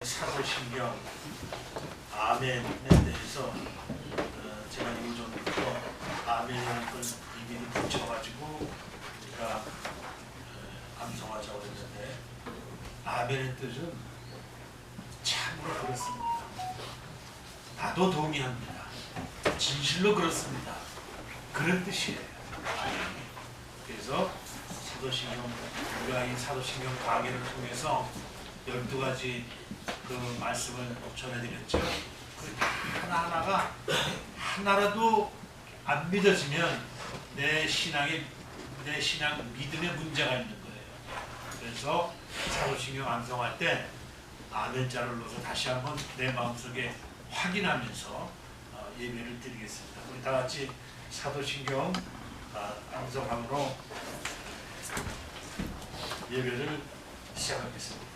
사도신경 아멘에 대해서 제가 요전부터 아멘이라는 걸 이미를 붙여가지고 우리가 암송하자고 했는데 아멘의 뜻은 참으로 그렇습니다. 나도 동의합니다. 진실로 그렇습니다. 그런 뜻이에요. 그래서 사도신경 우리가 이 사도신경 강의를 통해서 12가지 그 말씀을 전해드렸죠. 그 하나하나가 하나라도 안 믿어지면 내 신앙 믿음에 문제가 있는 거예요. 그래서 사도신경 암송할 때 아멘자를 넣어서 다시 한번 내 마음속에 확인하면서 예배를 드리겠습니다. 우리 다 같이 사도신경 암송함으로 예배를 시작하겠습니다.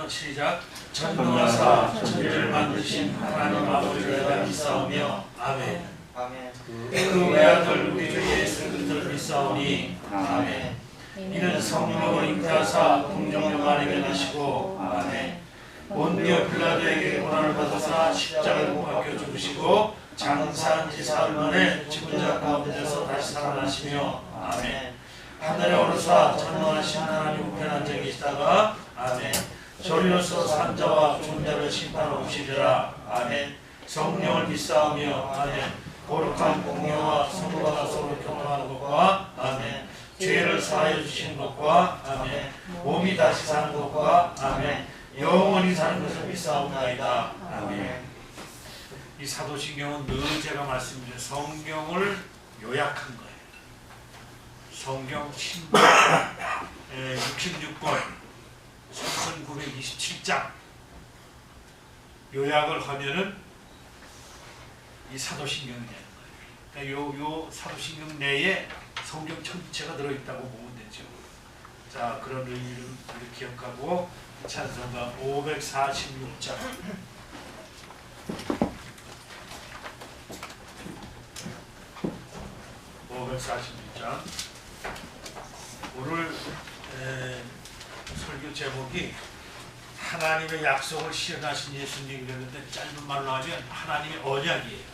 시작. 전능하사 천지를 만드신 하나님 아버지를 내가 믿사오며 아멘. 아멘. 그 외아들 우리 주 예수 그리스도를 믿사오니 아멘. 이는 성령으로 잉태하사 동정녀 마리아에게 나시고 아멘. 본디오 빌라도에게 고난을 받으사 십자가에 못 박혀 죽으시고 장사한 지 사흘 만에 죽은 자 가운데서 다시 살아나시며 아멘. 하늘에 오르사 전능하신 하나님 우편한 적이 계시다가 아멘. 저리로서 산자와 존자를 심판하러 오시리라 아멘. 성령을 믿사오며 아멘. 거룩한 공의와 성도가 서로 교통하는 것과 아멘. 죄를 사하여 주시는 것과 아멘. 몸이 다시 사는 것과 아멘. 영원히 사는 것을 믿사옵나이다 아멘. 이 사도신경은 늘 제가 말씀드린 성경을 요약한 거예요. 성경 신약 66권 3927장 요약을 하면은 이 사도신경이 되는 거예요. 그러니까 요 사도신경 내에 성경 전체가 들어있다고 보면 되죠. 자, 그런 의미를 우리 기억하고 찬송가 546장 오늘 설교 제목이 하나님의 약속을 실현하신 예수님이랬는데 짧은 말로 하면 하나님의 언약이에요.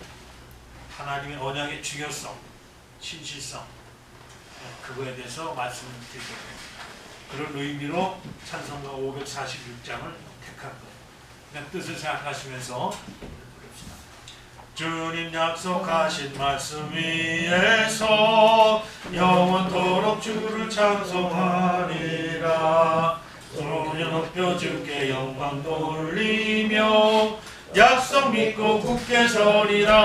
하나님의 언약의 중요성, 신실성 그거에 대해서 말씀을 드리겠습니다. 그런 의미로 찬송가 546장을 택한 거예요. 그냥 뜻을 생각하시면서 부릅시다. 주님 약속하신 말씀 위에서 영원토록 주를 찬송하리라. 소리를 높여 주께 영광 돌리며 약속 믿고 굳게 서리라.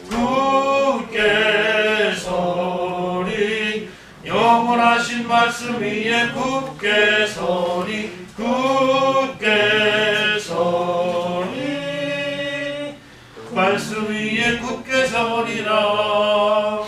굳게 서리 영원하신 말씀 위에 굳게 서리 굳게 서리 말씀 위에 굳게 서리라.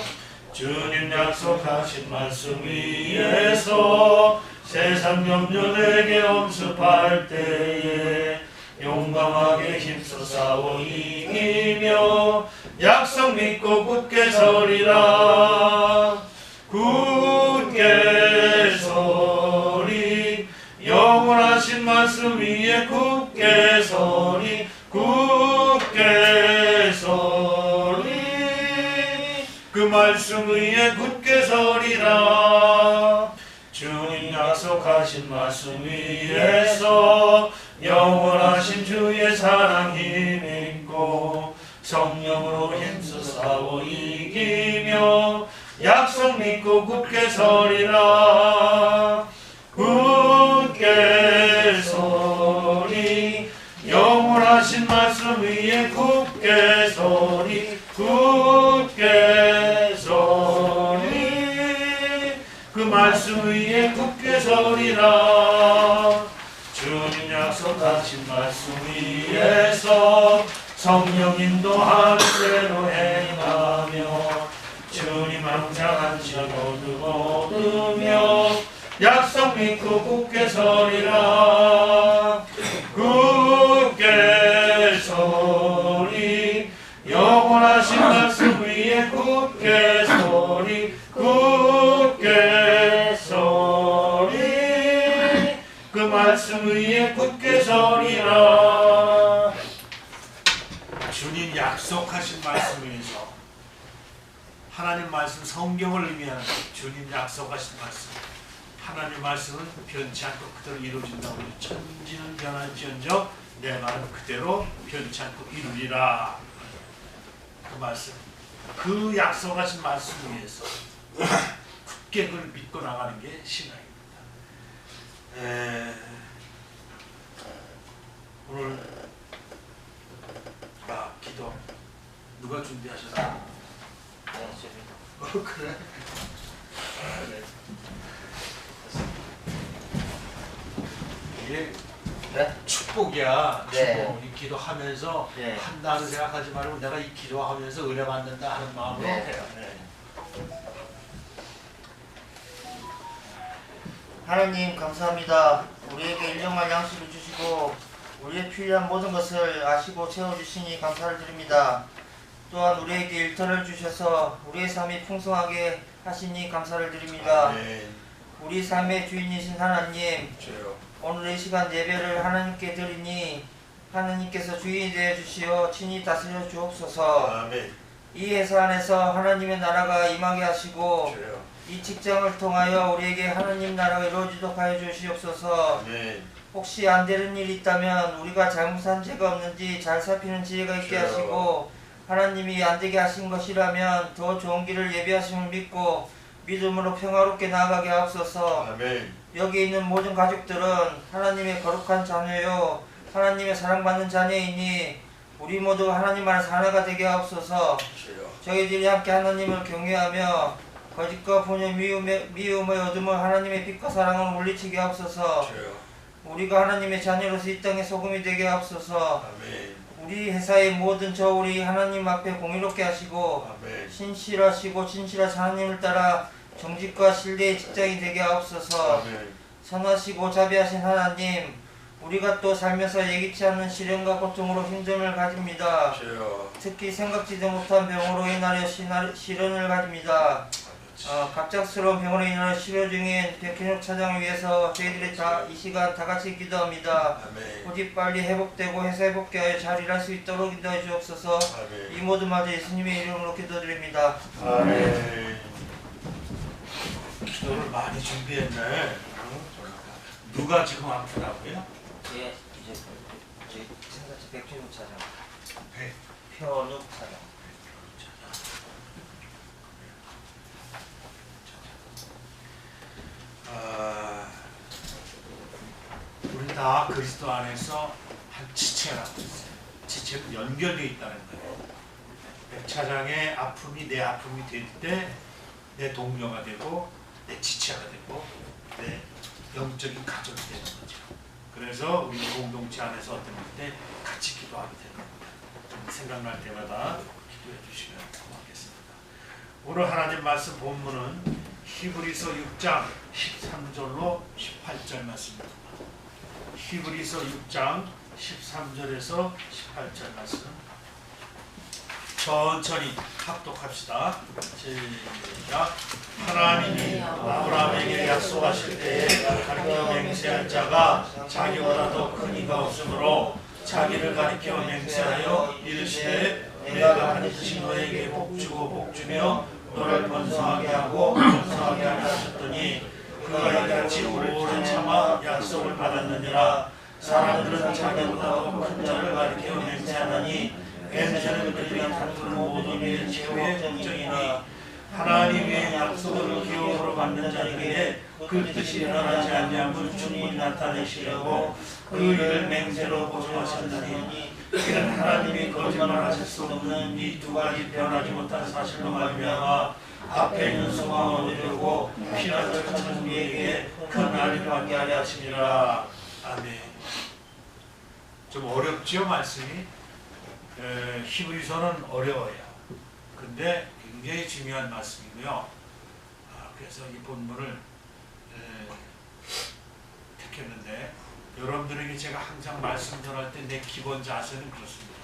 주님 약속하신 말씀 위에서 세상 염려 내게 엄습할 때에 용감하게 힘써 싸워 이기며 약속 믿고 굳게 서리라. 굳게 서리 영원하신 말씀 위에 굳게 서리 굳게 서리 그 말씀 위에 굳게 서리라. 주님 약속하신 말씀 위에서 영원하신 주의 사랑 힘있고 성령으로 힘써 싸워 이기며 약속 믿고 굳게 서리라. 굳게 서리 영원하신 말씀 위에 굳게 서리 굳게 서리 그 말씀 위에 굳게 서리라. 주님 약속하신 말씀 위에서 성령 인도하는 대로 행하며 주님 항상 안식 얻으며 약속 믿고 굳게 서리라. 굳게 서리 영원하신 말씀 위에 굳게 서리 굳게 서리 그 말씀 위에 굳게 서리라. 주님 약속하신 말씀 위에서 하나님 말씀 성경을 의미하는 주님 약속하신 말씀 하나님 말씀은 변치 않고 그대로 이루어진다고 천지는 변할지언정 내 말은 그대로 변치 않고 이루리라. 그 말씀 그 약속하신 말씀 위에서 굳게 그걸 믿고 나가는 게 신앙입니다. 오늘 기도 누가 준비하셨어요? 그래? 네. 이게 네? 축복이야. 네. 축복. 이 기도하면서 네. 한다는 생각하지 말고 내가 이 기도하면서 은혜 받는다 하는 마음으로 네. 해요. 네. 하나님 감사합니다. 우리에게 일용할 양식을 주시고 우리의 필요한 모든 것을 아시고 채워주시니 감사를 드립니다. 또한 우리에게 일터를 주셔서 우리의 삶이 풍성하게 하시니 감사를 드립니다. 아멘. 우리 삶의 주인이신 하나님, 주여. 오늘 이 시간 예배를 하나님께 드리니 하나님께서 주인이 되어 주시어 친히 다스려 주옵소서. 아멘. 이 회사 안에서 하나님의 나라가 임하게 하시고 주여. 이 직장을 통하여 우리에게 하나님 나라가 이루어지도록 하여 주시옵소서. 아멘. 혹시 안 되는 일이 있다면 우리가 잘못한 죄가 없는지 잘 살피는 지혜가 있게 주여. 하시고 하나님이 안 되게 하신 것이라면 더 좋은 길을 예비하심을 믿고 믿음으로 평화롭게 나아가게 하옵소서. 아멘. 여기 있는 모든 가족들은 하나님의 거룩한 자녀요 하나님의 사랑받는 자녀이니 우리 모두 하나님 안에서 하나가 되게 하옵소서. 주여. 저희들이 함께 하나님을 경외하며 거짓과 분의 미움의 어둠을 하나님의 빛과 사랑으로 물리치게 하옵소서. 주여. 우리가 하나님의 자녀로서 이 땅의 소금이 되게 하옵소서. 아멘. 우리 회사의 모든 저울이 하나님 앞에 공의롭게 하시고 아멘. 신실하시고 진실하신 하나님을 따라 정직과 신뢰의 직장이 되게 하옵소서. 아멘. 선하시고 자비하신 하나님, 우리가 또 살면서 예기치 않는 시련과 고통으로 힘듦을 가집니다. 주여. 특히 생각지도 못한 병으로 인하여 시련을 가집니다. 갑작스러운 병으로 인하여 치료 중인 백현욱 차장을 위해서 저희들이 다 이 시간 다 같이 기도합니다. 아멘. 부디 빨리 회복되고 회사 회복케 하여 잘 일할 수 있도록 인도해 주옵소서. 아멘. 이 모든 말들 예수님의 이름으로 기도드립니다. 아멘. 기도를 많이 준비했네. 누가 지금 아프다고요? 예, 이제 저희 생각지 백현욱 차장, 배. 표현욱 차장. 우리 다 그리스도 안에서 한 지체라고 있어요. 지체로 연결되어 있다는 거예요. 백 차장의 아픔이 내 아픔이 될 때 내 동료가 되고 내 지체가 되고 내 영적인 가족이 되는 거죠. 그래서 우리 공동체 안에서 어떤 때 같이 기도하게 되는 겁니다. 생각날 때마다 기도해 주시면 고맙겠습니다. 오늘 하나님 말씀 본문은 히브리서 6장 13절로 18절 말씀입니다. 히브리서 6장 13절에서 18절 말씀 천천히 합독합시다. 시작. 하나님이 아브라함에게 약속하실 때에 가르쳐 맹세한 자가 자기보다 더 큰 이가 없으므로 자기를 가리켜 맹세하여 이르시되 내가 반드시 너에게 복주고 복주며 너를 번성하게 하고 번성하게 하려 하셨더니 그가 이같이 오래 참아 약속을 받았느니라. 사람들은 자기보다 더 큰 자를 가리켜 맹세하나니 맹세는 그들이 다투는 모든 일의 최후의 목적이니 하나님의 약속을 기업으로 받는 자에게 그 뜻이 일어나지 아니함을 충분히 나타내시려고 그 일을 맹세로 보증하셨나니 이는 하나님이 거짓말하실 수 없는 이 두 가지 변하지 못한 사실로 말미암아 앞에 있는 소망을 이루고 피난 척하는 우리에게 큰 안위를 받게 하려 하심이라. 아멘. 좀 어렵지요 말씀이? 히브리서는 어려워요. 근데 굉장히 중요한 말씀이고요. 그래서 이 본문을 택했는데 여러분들에게 제가 항상 말씀 전할 때 내 기본 자세는 그렇습니다.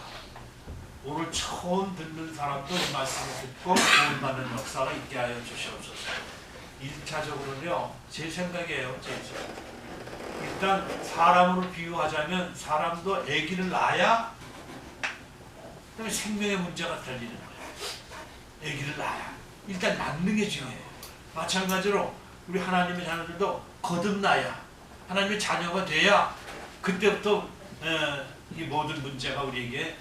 오늘 처음 듣는 사람도 이 말씀을 듣고 구원받는 역사가 있게 하여 주시옵소서. 1차적으로는요. 제 생각이에요. 일단 일단 사람으로 비유하자면 사람도 아기를 낳아야 그다음에 생명의 문제가 달리는 거예요. 아기를 낳아야 일단 낳는 게 중요해요. 마찬가지로 우리 하나님의 자녀들도 거듭나야 하나님의 자녀가 돼야 그때부터 이 모든 문제가 우리에게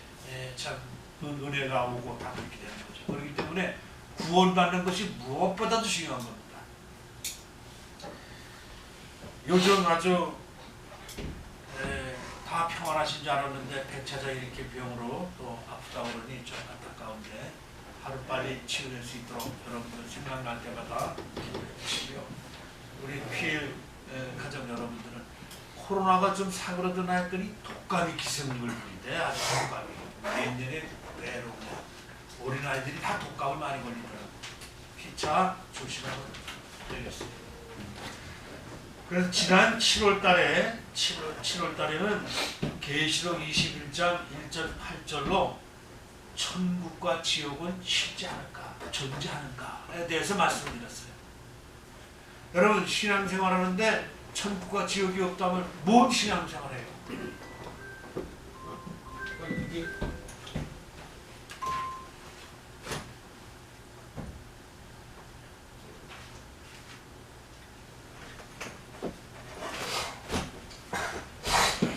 참 은혜가 오고 다 그렇게 되는 거죠. 그렇기 때문에 구원받는 것이 무엇보다도 중요한 겁니다. 요즘 아주 다 평안하신 줄 알았는데 백차장이 이렇게 병으로 또 아프다고 그러니 좀 안타까운데 하루빨리 치유될 수 있도록 여러분들 생각날 때마다 기도해 주시고요. 우리 피해 가정 여러분들은 코로나가 좀 사그러드나 했더니 독감이 기승을 부리대. 아주 독감이 내년에 배로 어린아이들이 다 독감을 많이 걸리더라고요. 피차 조심하면 되겠습니다. 그래서 지난 7월 달에는 계시록 21장 1절 8절로 천국과 지옥은 쉽지 않을까, 존재하는가에 대해서 말씀드렸어요. 여러분 신앙생활하는데 천국과 지옥이 없다면 뭔 신앙생활해요?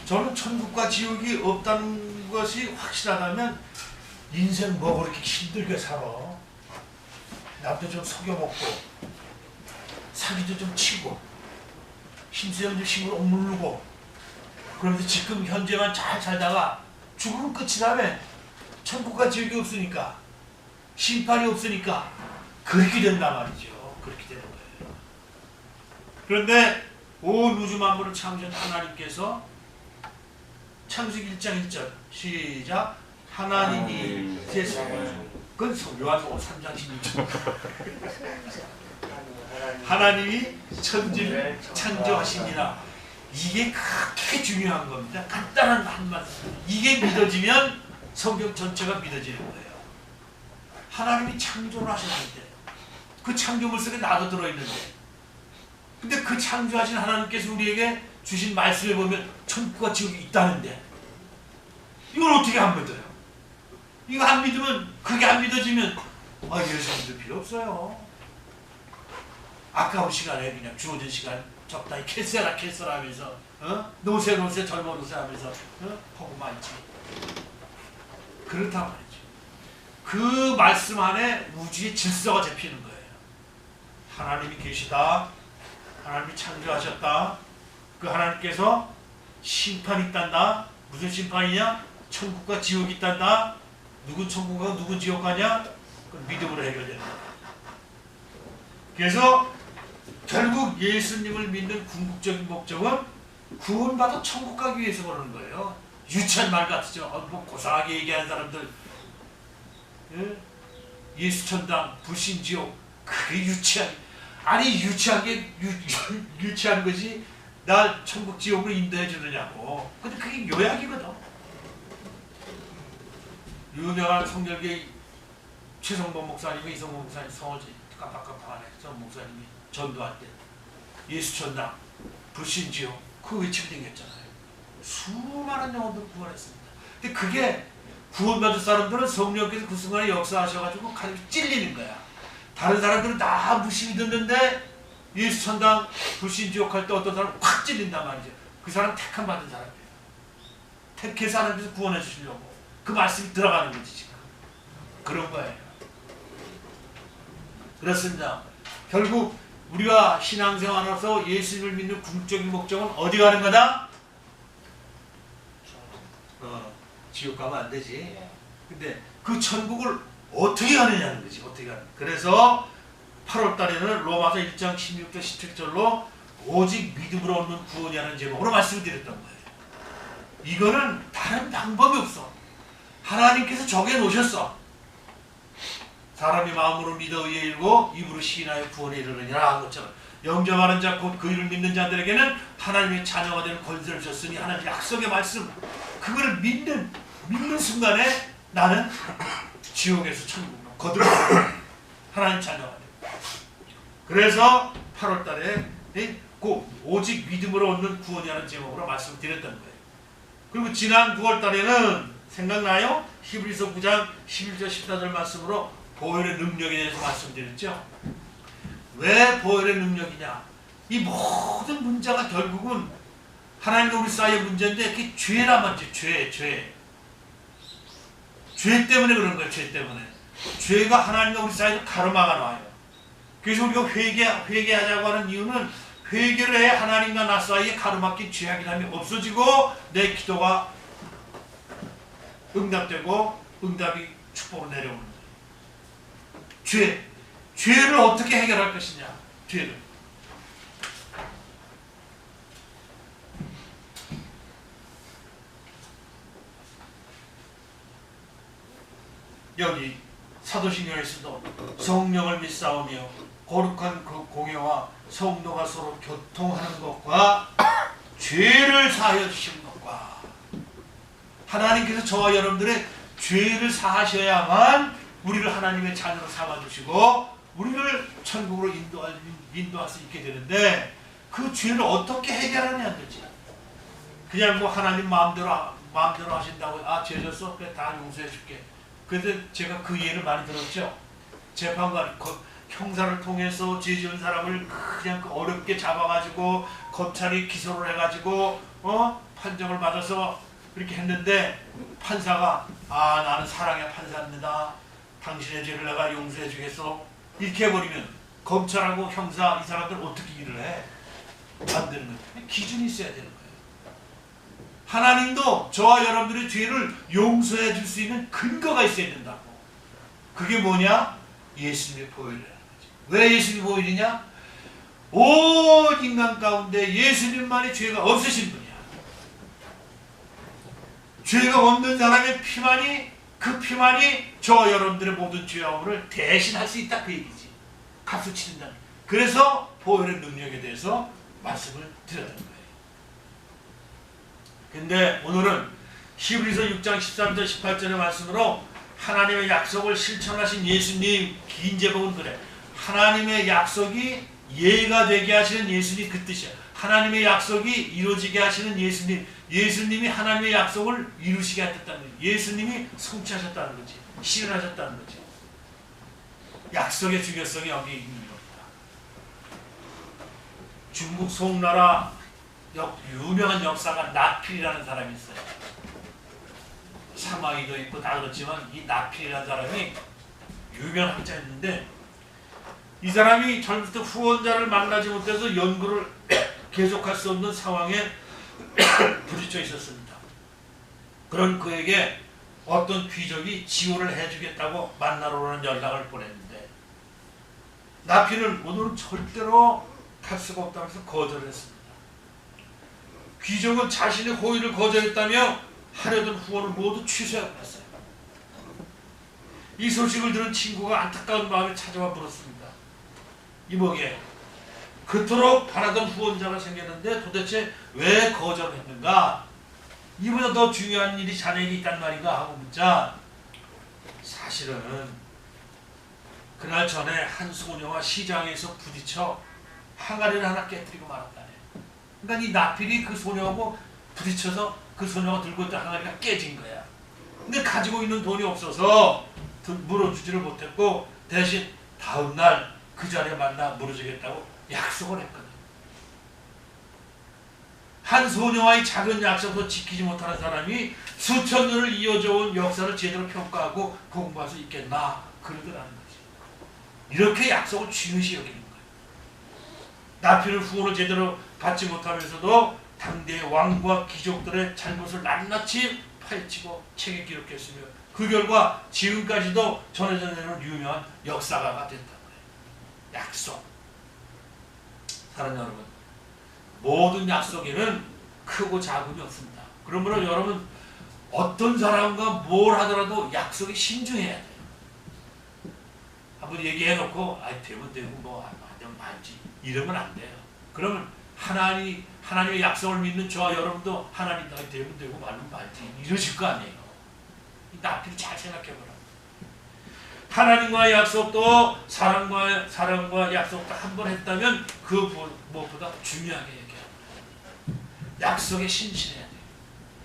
저는 천국과 지옥이 없다는 것이 확실하다면 인생 뭐 그렇게 힘들게 살아? 남도 좀 속여먹고 사기도 좀 치고 힘쓰는 힘을 억누르고 그러면서 지금 현재만 잘 살다가 죽으면 끝이라며. 천국과 지옥이 없으니까 심판이 없으니까 그렇게 된단 말이죠. 그렇게 되는 거예요. 그런데 온 우주 만물을 창조한 하나님께서 창세기 1장 1절 시작. 하나님이 세상을 그건 요한복음 3장 16절 하나님이 천지를 창조하시니라. 이게 그렇게 중요한 겁니다. 간단한 한 말씀. 이게 믿어지면 성경 전체가 믿어지는 거예요. 하나님이 창조를 하셨는데 그 창조물 속에 나도 들어있는데 근데 그 창조하신 하나님께서 우리에게 주신 말씀을 보면 천국과 지옥이 있다는데 이걸 어떻게 안 믿어요? 이거 안 믿으면 그게 안 믿어지면 예수 믿을 필요 없어요. 아까운 시간에 그냥 주어진 시간 적당히 캐세라 하면서 노세 젊어 노세 하면서 포구만 있지. 그렇단 말이죠. 그 말씀 안에 우주의 질서가 잡히는 거예요. 하나님이 계시다. 하나님이 창조하셨다. 그 하나님께서 심판이 있단다. 무슨 심판이냐? 천국과 지옥이 있단다. 누군 천국 가고 누군 지옥 가냐? 그건 믿음으로 해결된다. 그래서 결국 예수님을 믿는 궁극적인 목적은 구원받아 천국 가기 위해서 그러는 거예요. 유치한 말 같죠. 뭐 고상하게 얘기하는 사람들 예수천당 불신지옥 그게 유치하게 아니 유치한 것이 날 천국 지옥으로 인도해 주느냐고. 근데 그게 요약이거든. 유명한 성결계 최성범 목사님이 이성범 목사님 성어지 깜빡깜빡하네. 저 목사님이 전도할 때 예수천당 불신지옥 그 외치고 댕겼잖아요. 수많은 영혼들을 구원했습니다. 근데 그게 구원받은 사람들은 성령께서 그 순간에 역사하셔가지고 가슴이 찔리는 거야. 다른 사람들은 다 무심히 듣는데 예수천당 불신지옥 할 때 어떤 사람은 확 찔린단 말이죠. 그 사람 택함 받은 사람이에요. 택해서 하나님께서 구원해 주시려고 그 말씀이 들어가는 거지 지금. 그런 거예요. 그렇습니다. 결국 우리가 신앙생활에서 예수님을 믿는 궁극적인 목적은 어디 가는 거다? 지옥 가면 안 되지. 근데 그 천국을 어떻게 가느냐는 거지. 어떻게 가는. 그래서 8월 달에는 로마서 1장 16절 17절로 오직 믿음으로 얻는 구원이라는 제목으로 말씀을 드렸던 거예요. 이거는 다른 방법이 없어. 하나님께서 정해 놓으셨어. 사람이 마음으로 믿어 의에 이르고 입으로 시인하여 구원에 이르느니라 한 것처럼 영접하는 자 곧 그 이를 믿는 자들에게는 하나님의 자녀가 되는 권세를 주셨으니 하나님의 약속의 말씀 그거를 믿는 순간에 나는 지옥에서 천국으로 거듭나 하나님 자녀가 돼. 그래서 8월 달에 오직 믿음으로 얻는 구원이라는 제목으로 말씀을 드렸던 거예요. 그리고 지난 9월 달에는 생각나요? 히브리서 9장 11절 14절 말씀으로 보혈의 능력에 대해서 말씀드렸죠. 왜 보혈의 능력이냐? 이 모든 문제가 결국은 하나님과 우리 사이의 문제인데 그게 죄란 말이죠. 죄 때문에 그런 거예요. 죄 때문에. 죄가 하나님과 우리 사이를 가로막아 놔요. 그래서 우리가 회개하자고 하는 이유는 회개를 해 하나님과 나 사이에 가로막힌 죄악이라면 없어지고 내 기도가 응답되고 응답이 축복으로 내려오는 거예요. 죄를 어떻게 해결할 것이냐? 죄를. 여기 사도신경에서도 성령을 믿사오며 거룩한 그 공예와 성도가 서로 교통하는 것과 죄를 사하여 주시는 것과 하나님께서 저와 여러분들의 죄를 사하셔야만 우리를 하나님의 자녀로 삼아주시고 우리를 천국으로 인도할 수 있게 되는데 그 죄를 어떻게 해결하냐는 거지. 그냥 뭐 하나님 마음대로 하신다고 죄 졌어? 그래 다 용서해 줄게. 그런데 제가 그 예를 많이 들었죠. 재판관 형사를 통해서 죄 지은 사람을 그냥 어렵게 잡아가지고 검찰이 기소를 해가지고 판정을 받아서 그렇게 했는데 판사가 나는 사랑의 판사입니다. 당신의 죄를 내가 용서해 주겠어. 이렇게 해버리면 검찰하고 형사 이 사람들 어떻게 일을 해? 안 되는 거예요. 기준이 있어야 되는 거예요. 하나님도 저와 여러분들의 죄를 용서해 줄 수 있는 근거가 있어야 된다고. 그게 뭐냐? 예수님의 보혈이라는 거지. 왜 예수님의 보혈이냐? 온 인간 가운데 예수님만이 죄가 없으신 분이야. 죄가 없는 사람의 피만이 그 피만이 저와 여러분들의 모든 죄악을 대신할 수 있다 그 얘기지. 값을 치른다는. 그래서 보혈의 능력에 대해서 말씀을 드렸던 거예요. 근데 오늘은 히브리서 6장 13절 18절의 말씀으로 하나님의 약속을 실천하신 예수님, 긴 제목은 그래. 하나님의 약속이 예가 되게 하시는 예수님 그 뜻이야. 하나님의 약속이 이루어지게 하시는 예수님. 예수님이 하나님의 약속을 이루시게 하셨다는 거지. 예수님이 성취하셨다는 거지. 실현하셨다는 거지. 약속의 중요성이 여기 있는 겁니다. 중국 송나라 유명한 역사가 나필이라는 사람이 있어요. 사마이도 있고 다 그렇지만 이 나필이라는 사람이 유명한 학자였는데 이 사람이 젊을 때 후원자를 만나지 못해서 연구를 계속할 수 없는 상황에 부딪혀 있었습니다. 그런 그에게 어떤 귀족이 지원을 해주겠다고 만나러 오는 연락을 보냈는데 나필은 오늘은 절대로 갈 수가 없다고 해서 거절을 했습니다. 귀족은 자신의 호의를 거절했다며 하려던 후원을 모두 취소해버렸어요. 이 소식을 들은 친구가 안타까운 마음에 찾아와 물었습니다. 이모게, 그토록 바라던 후원자가 생겼는데 도대체 왜 거절했는가? 이보다 더 중요한 일이 자네에게 있단 말인가? 하고 묻자 사실은 그날 전에 한 소녀와 시장에서 부딪혀 항아리를 하나 깨뜨리고 말았다네. 그러니까 이 나필이 그 소녀하고 부딪혀서 그 소녀가 들고 있던 항아리가 깨진 거야. 근데 가지고 있는 돈이 없어서 물어주지를 못했고 대신 다음날 그 자리에 만나 물어주겠다고 약속을 했거든. 한 소녀와의 작은 약속도 지키지 못하는 사람이 수천 년을 이어져 온 역사를 제대로 평가하고 공부할 수 있겠나 그러더라는 거지. 이렇게 약속을 중요시 여기는 거예요. 나필은 후원을 제대로 받지 못하면서도 당대의 왕과 귀족들의 잘못을 낱낱이 파헤치고 책에 기록했으며 그 결과 지금까지도 전해져 내려온 유명한 역사가가 됐다는 거예요. 약속. 사랑하는 여러분, 모든 약속에는 크고 작음이 없습니다. 그러므로 여러분 어떤 사람과 뭘 하더라도 약속에 신중해야 돼요. 한번 얘기해놓고 되면 되고 뭐 안 되면 말지 이러면 안 돼요. 그러면 하나님의 약속을 믿는 저와 여러분도 하나님 나이 되면 되고 말면 말지 이러실 거 아니에요. 나필 잘 생각해보라. 하나님과의 약속도 사람과 약속도 한 번 했다면 그 무엇보다 중요하게 얘기합니다. 약속에 신실해야 돼요.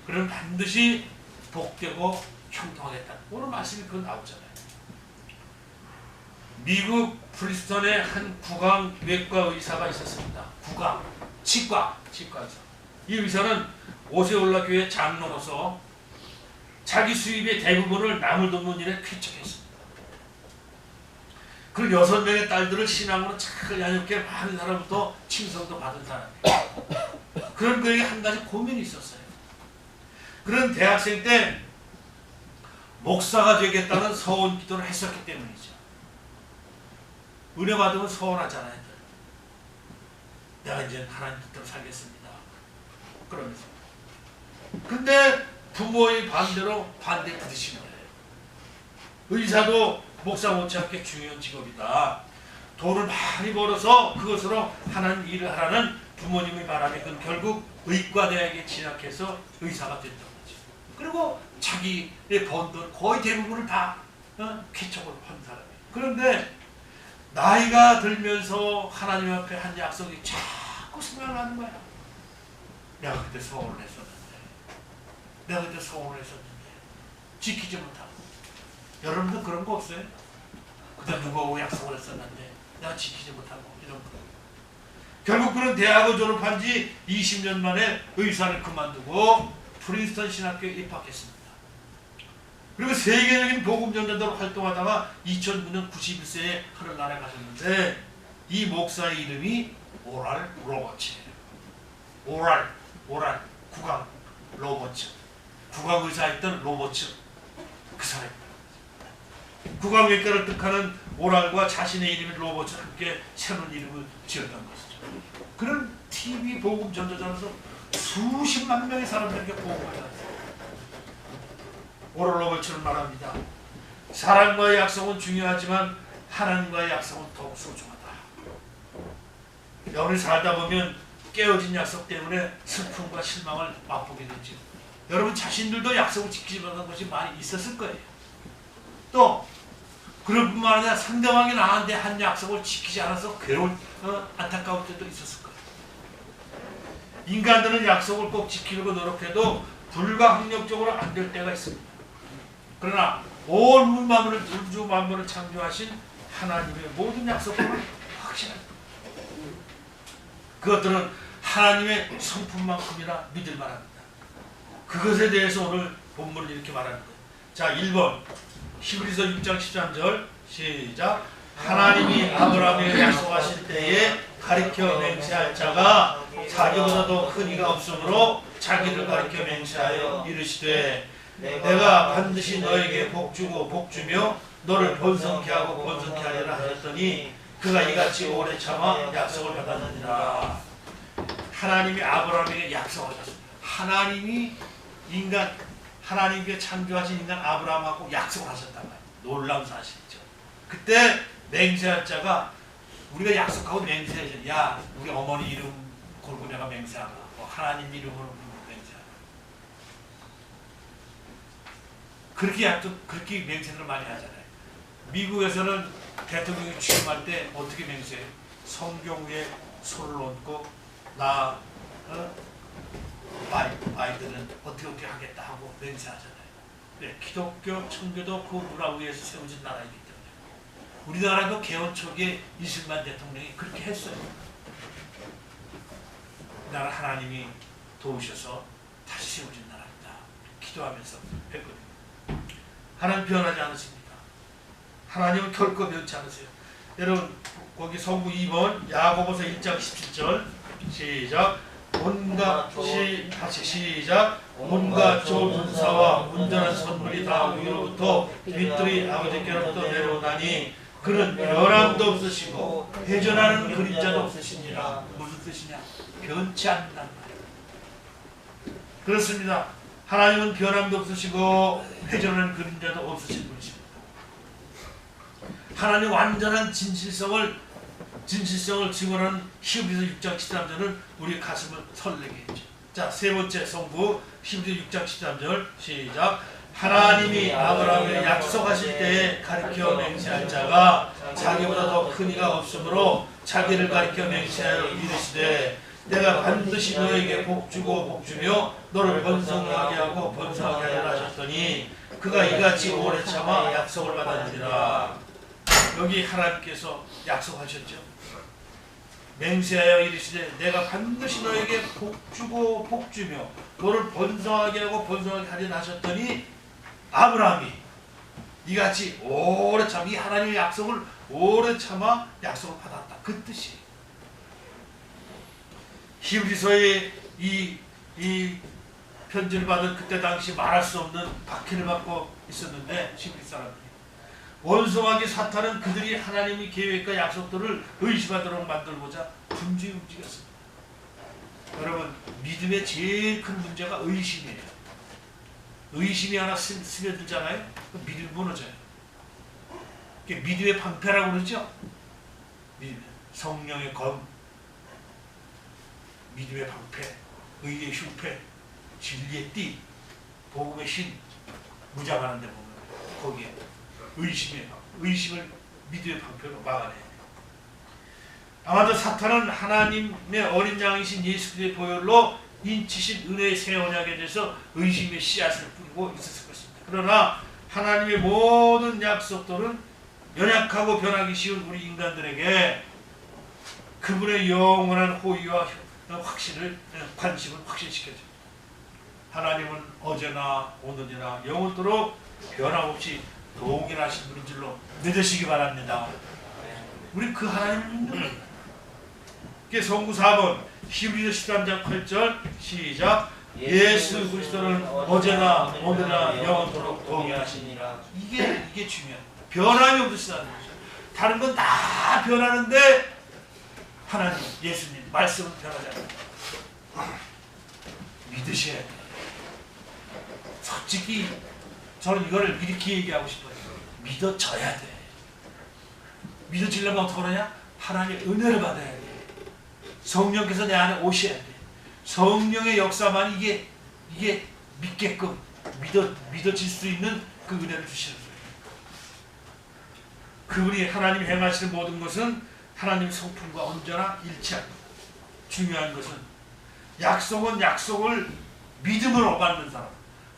그럼 반드시 복되고 형통하겠다. 오늘 말씀이 그거 나오잖아요. 미국 프리스턴의 한 구강 외과 의사가 있었습니다. 구강, 치과 의사. 이 의사는 오세올라 교회 장로로서 자기 수입의 대부분을 남을 돕는 일에 쾌척했습니다. 그 6명의 딸들을 신앙으로 잘 양육해 많은 사람부터 칭송도 받은 사람이에요. 그런 그에게 한 가지 고민이 있었어요. 그런 대학생 때 목사가 되겠다는 서원 기도를 했었기 때문이죠. 은혜 받으면 서원하잖아요. 내가 이제 하나님 뜻대로 살겠습니다. 그러면서. 근데 부모의 반대로 반대 부딪힌 거예요. 의사도 목사 못지않게 중요한 직업이다. 돈을 많이 벌어서 그것으로 하나님 일을 하라는 부모님의 바람에 그건 결국 의과대학에 진학해서 의사가 됐던 거죠. 그리고 자기의 번 돈 거의 대부분을 다 쾌척을 한 사람이에요. 그런데 나이가 들면서 하나님 앞에 한 약속이 자꾸 생각나는 거야. 내가 그때 소원을 했었는데, 내가 그때 소원을 했었는데 지키지 못하고. 여러분도 그런 거 없어요? 그때 누가 약속을 했었는데 내가 지키지 못하고 이런 거. 결국 그런 대학을 졸업한 지 20년 만에 의사를 그만두고 프린스턴 신학교에 입학했습니다. 그리고 세계적인 복음 전도자로 활동하다가 2009년 91세에 하늘나라에 가셨는데 이 목사의 이름이 오랄 로버츠예요. 오랄 국왕 로버츠. 국왕 의사였던 로버츠 그 사람입니다. 국왕외과를 뜻하는 오랄과 자신의 이름인 로버츠 함께 새로운 이름을 지었던 것이죠. 그런 TV 복음 전도자로서 수십만 명의 사람들에게 복음하셨어요. 오랄 로버츠는 말합니다. 사람과의 약속은 중요하지만 하나님과의 약속은 더욱 소중하다. 여러분이 살다 보면 깨어진 약속 때문에 슬픔과 실망을 맛보게 되죠. 여러분 자신들도 약속을 지키지 못한 것이 많이 있었을 거예요. 또 그럴 뿐만 아니라 상대방이 나한테 한 약속을 지키지 않아서 괴로운 안타까울 때도 있었을 거예요. 인간들은 약속을 꼭 지키려고 노력해도 불가항력적으로 안 될 때가 있습니다. 그러나 온 우주 만물을 창조하신 하나님의 모든 약속은 확실합니다. 그것들은 하나님의 성품만큼이나 믿을 만합니다. 그것에 대해서 오늘 본문을 이렇게 말합니다. 자, 1번 히브리서 6장 13절 시작. 하나님이 아브라함에게 약속하실 때에 가리켜 맹세할 자가 자기보다도 큰 이가 없으므로 자기를 가리켜 맹세하여 이르시되 내가 반드시 너에게 복주고 복주며 너를 번성케 하고 번성케 하리라 하셨더니 그가 이같이 오래 참아 약속을 받았느니라. 하나님이 아브라함에게 약속하셨습니다. 하나님이 하나님께 창조하신 인간 아브라함하고 약속을 하셨단 말이에요. 놀라운 사실이죠. 그때 맹세할 자가 우리가 약속하고 맹세하죠. 야, 우리 어머니 이름 걸고 내가 맹세하라. 하나님 이름으로 맹세하라. 그렇게 맹세를 많이 하잖아요. 미국에서는 대통령이 취임할 때 어떻게 맹세해요? 성경 위에 손을 얹고 아이들은 어떻게 하겠다 하고 맹세하잖아요. 네, 기독교, 청교도 그 문화 위에서 세워진 나라이기 때문에 우리나라도 개헌 초기에 이승만 대통령이 그렇게 했어요. 나라 하나님이 도우셔서 다시 세워진 나라입니다. 기도하면서 했거든요. 하나님 변하지 않으십니다. 하나님은 결코 변치 않으세요. 여러분 거기 성구 2번 야고보서 1장 17절 시작. 온갖 좋은 은사와 온전한 선물이 다 위로부터 빛들이 아버지께로부터 내려오나니 그는 변함도 없으시고 회전하는 그림자도 없으시니라. 무슨 뜻이냐? 변치 않는단 말이에요. 그렇습니다. 하나님은 변함도 없으시고 회전하는 그림자도 없으신 분이십니다. 하나님 완전한 진실성을 증언하는 히브리서 6장 13절은 우리 가슴을 설레게 했죠. 자, 세 번째 성부 히브리서 6장 13절 시작. 하나님이 아브라함에게 약속하실 때에 가리켜 맹세할 자가 자기보다 더 큰 이가 없으므로 자기를 가리켜 맹세하여 이르시되 내가 반드시 너에게 복주고 복주며 너를 번성하게 하고 번성하게 하리라 하셨더니 그가 이같이 오래 참아 약속을 받았느니라. 여기 하나님께서 약속하셨죠. 맹세하여 이르시되 내가 반드시 너에게 복주고 복주며 너를 번성하게 하고 번성하게 하리라 하셨더니 아브라함이 이같이 오래 참 이 하나님의 약속을 오래 참아 약속을 받았다. 그 뜻이. 히브리서의 이 편지를 받은 그때 당시 말할 수 없는 박해를 받고 있었는데 히브리 사람들이 원수마귀 사탄은 그들이 하나님의 계획과 약속들을 의심하도록 만들고자 분주히 움직였습니다. 여러분, 믿음의 제일 큰 문제가 의심이에요. 의심이 하나 스며들잖아요. 그럼 믿음이 무너져요. 그게 믿음의 방패라고 그러죠. 믿음, 성령의 검, 믿음의 방패, 의의 흉패, 진리의 띠, 복음의 신, 무장하는 데 보면 거기에 의심을 믿음의 방패로 막아내요. 아마도 사탄은 하나님의 어린 양이신 예수 그리스도의 보혈로 인치신 은혜의 새 언약에 대해서 의심의 씨앗을 뿌리고 있었을 것입니다. 그러나 하나님의 모든 약속들은 연약하고 변하기 쉬운 우리 인간들에게 그분의 영원한 호의와 관심을 확신시켜줍니다. 하나님은 어제나 오늘이나 영원토록 변함없이 동일하신 분인 줄로 믿으시기 바랍니다. 우리 그 하나님을 믿는 거예요. 성구 4번 히브리서 13장 8절 시작. 예수 그리스도는 어제나 오늘이나 영원토록 동일하시니라. 이게 중요해요. 변함이 없으시다는 거죠. 다른 건 다 변하는데 하나님, 예수님 말씀은 변하지 않아요. 믿으셔야 돼요. 솔직히 저는 이거를 이렇게 얘기하고 싶어요. 믿어져야 돼. 믿어지려면 어떻게 하냐? 하나님의 은혜를 받아야 돼. 성령께서 내 안에 오셔야 돼. 성령의 역사만 이게 믿게끔 믿어질 수 있는 그 은혜를 주시는 거예요. 그분이 하나님 행하시는 모든 것은 하나님의 성품과 언제나 일치합니다. 중요한 것은 약속을 믿음으로 받는 사람,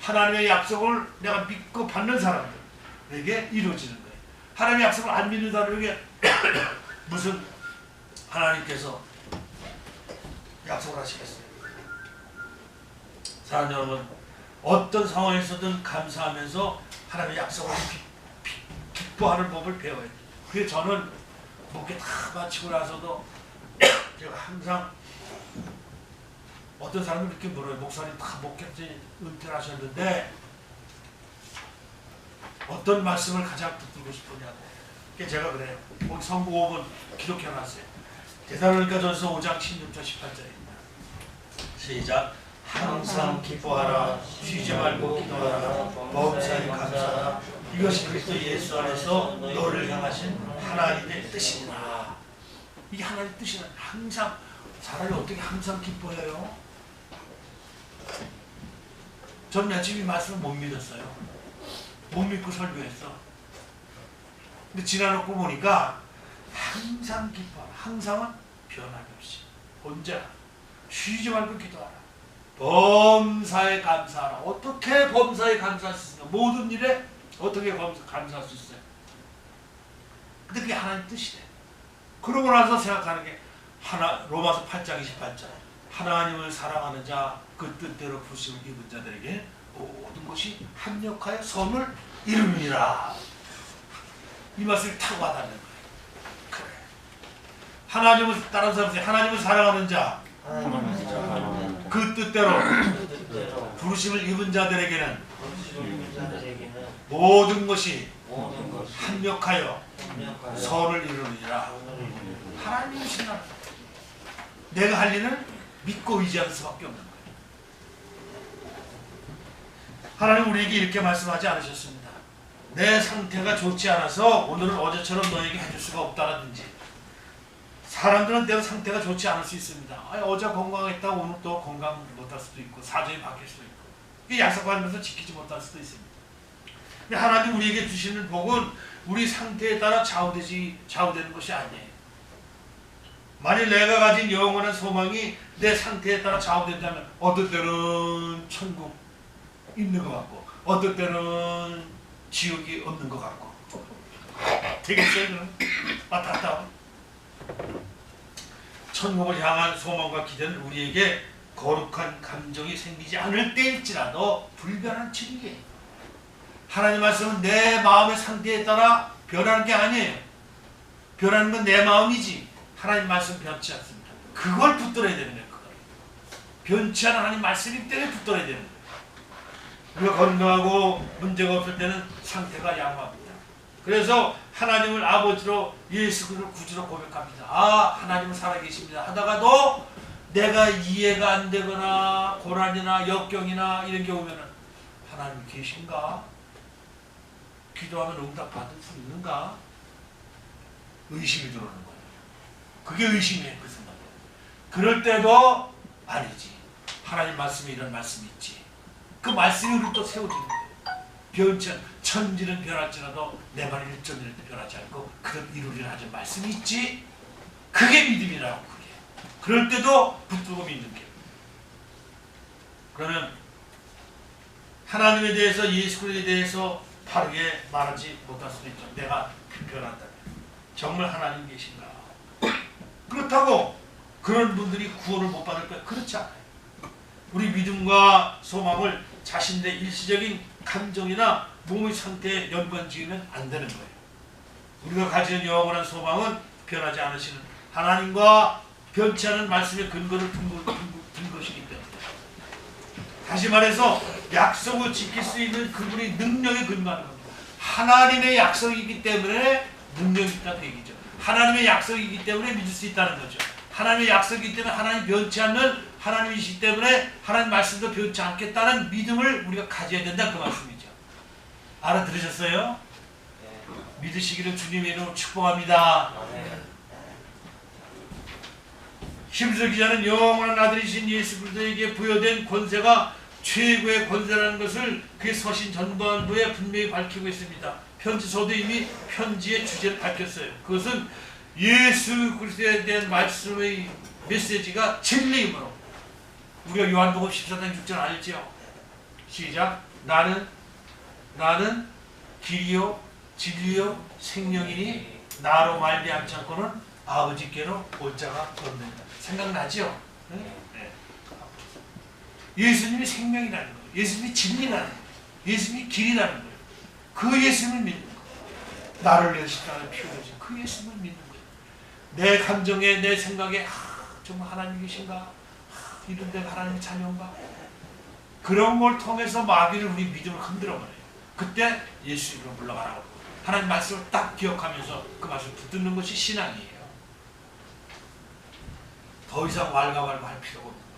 하나님의 약속을 내가 믿고 받는 사람들에게 이루어지는 거예요. 하나님의 약속을 안 믿는 사람에게 무슨 하나님께서 약속을 하시겠어요? 사랑하는 여러분, 어떤 상황에서든 감사하면서 하나님의 약속을 기뻐하는 법을 배워야 돼요. 그래서 저는 목회 다 마치고 나서도 제가 항상 어떤 사람이 이렇게 물어요. 목사님 다 목회지 은퇴를 하셨는데 어떤 말씀을 가장 듣고 싶으냐고. 그래서 제가 그래요. 거기 성구 5번 기록해놨어요. 데살로니가전서 5장 16절 18절입니다. 시작. 항상 기뻐하라. 쉬지 말고 기도하라. 범사에 감사하라. 이것이 그리스도 예수 안에서 너를 향하신 하나님의 뜻이니라. 이게 하나님의 뜻이라. 항상 사람이 어떻게 항상 기뻐해요? 전 며칠 이 말씀을 못 믿었어요. 못 믿고 설교했어. 근데 지나놓고 보니까 항상 기뻐하라. 항상은 변함이 없이 언제나 쉬지 말고 기도하라. 범사에 감사하라. 어떻게 범사에 감사할 수 있어요? 모든 일에 어떻게 감사할 수 있어요? 근데 그게 하나님 뜻이래. 그러고 나서 생각하는 게 로마서 8장 28절. 하나님을 사랑하는 자 그 뜻대로 부르심을 입은 자들에게 모든 것이 합력하여 선을 이루니라. 이 말씀이 탁 와닿는 거예요. 그래. 하나님을 다른 사람들이 하나님을 사랑하는 자 그 뜻대로 부르심을 입은 자들에게는 모든 것이 합력하여 선을 이루느니라. 하나님이 신나. 내가 할 일은 믿고 의지할 수밖에 없는 거예요. 하나님 우리에게 이렇게 말씀하지 않으셨습니다. 내 상태가 좋지 않아서 오늘은 어제처럼 너에게 해줄 수가 없다라든지. 사람들은 때로 상태가 좋지 않을 수 있습니다. 어제 건강했다고 오늘 또 건강 못할 수도 있고 사정이 바뀔 수도 있고 약속하면서 지키지 못할 수도 있습니다. 근데 하나님 우리에게 주시는 복은 우리 상태에 따라 좌우되는 것이 아니에요. 만일 내가 가진 영원한 소망이 내 상태에 따라 좌우된다면 어떨 때는 천국 있는 것 같고 어떨 때는 지옥이 없는 것 같고 되겠어요? 그럼? 왔다 갔다. 천국을 향한 소망과 기대는 우리에게 거룩한 감정이 생기지 않을 때일지라도 불변한 진리예요. 하나님 말씀은 내 마음의 상태에 따라 변하는 게 아니에요. 변하는 건 내 마음이지 하나님 말씀 변치 않습니다. 그걸 붙들어야 되는 거예요. 그걸. 변치 않은 하나님 말씀이기 때문에 붙들어야 되는 거예요. 우리가 건강하고 문제가 없을 때는 상태가 양호합니다. 그래서 하나님을 아버지로 예수 그리스도를 구주로 고백합니다. 아, 하나님은 살아계십니다 하다가도 내가 이해가 안 되거나 고난이나 역경이나 이런 게 오면은 하나님 계신가? 기도하면 응답 받을 수 있는가? 의심이 들어오는 거예요. 그게 의심이에요. 그 순간. 그럴 때도 아니지. 하나님 말씀에 이런 말씀이 있지. 그 말씀이 우리를 또 세워지는 거예요. 천지는 변할지라도 내 말은 1.1도 변하지 않고 그런 이루리라 하는 말씀이 있지. 그게 믿음이라고. 그게. 그럴 때도 붙들고 믿는 게. 그러면 하나님에 대해서 예수 그리스도에 대해서 바르게 말하지 못할 수도 있죠. 내가 변한다면. 정말 하나님 계신가? 그렇다고 그런 분들이 구원을 못 받을 거예요. 그렇지 않아요. 우리 믿음과 소망을 자신의 일시적인 감정이나 몸의 상태에 연관지으면 안 되는 거예요. 우리가 가지는 영원한 소망은 변하지 않으시는 하나님과 변치 않은 말씀의 근거를 둔 것이기 때문에. 다시 말해서 약속을 지킬 수 있는 그분의 능력에 근거하는 겁니다. 하나님의 약속이기 때문에 능력이 있다는 얘기죠. 하나님의 약속이기 때문에 믿을 수 있다는 거죠. 하나님의 약속이기 때문에 하나님 변치 않는 하나님이시기 때문에 하나님 말씀도 변치 않겠다는 믿음을 우리가 가져야 된다 그 말씀이죠. 알아들으셨어요? 믿으시기를 주님의 이름으로 축복합니다. 히브리서 기자는 영원한 아들이신 예수 그리스도에게 부여된 권세가 최고의 권세라는 것을 그의 서신 전반부에 분명히 밝히고 있습니다. 편지서도 이미 편지의 주제를 밝혔어요. 그것은 예수 그리스도에 대한 말씀의 메시지가 진리이므로 우리가 요한복음 14장 6절 알죠? 시작. 나는 길이요 진리요 생명이니 나로 말미암지 않고는 아버지께로 올 자가 없느니라. 생각나죠? 네? 네. 예수님이 생명이라는 거예요. 예수님이 진리라는 거예요. 예수님이 길이라는 거예요. 그 예수님을 믿는 거예요. 나를 위해 십자가에 피 흘리신 그 예수님을 믿는 거예요. 내 감정에 내 생각에 정말 하나님 계신가? 이런 데가 하나님의 자녀인가? 그런 걸 통해서 마귀를 우리 믿음을 흔들어버려요. 그때 예수 이름으로 물러가라고 하나님 말씀을 딱 기억하면서 그 말씀을 붙드는 것이 신앙이에요. 더 이상 왈가왈부 할 필요가 없는 거예요.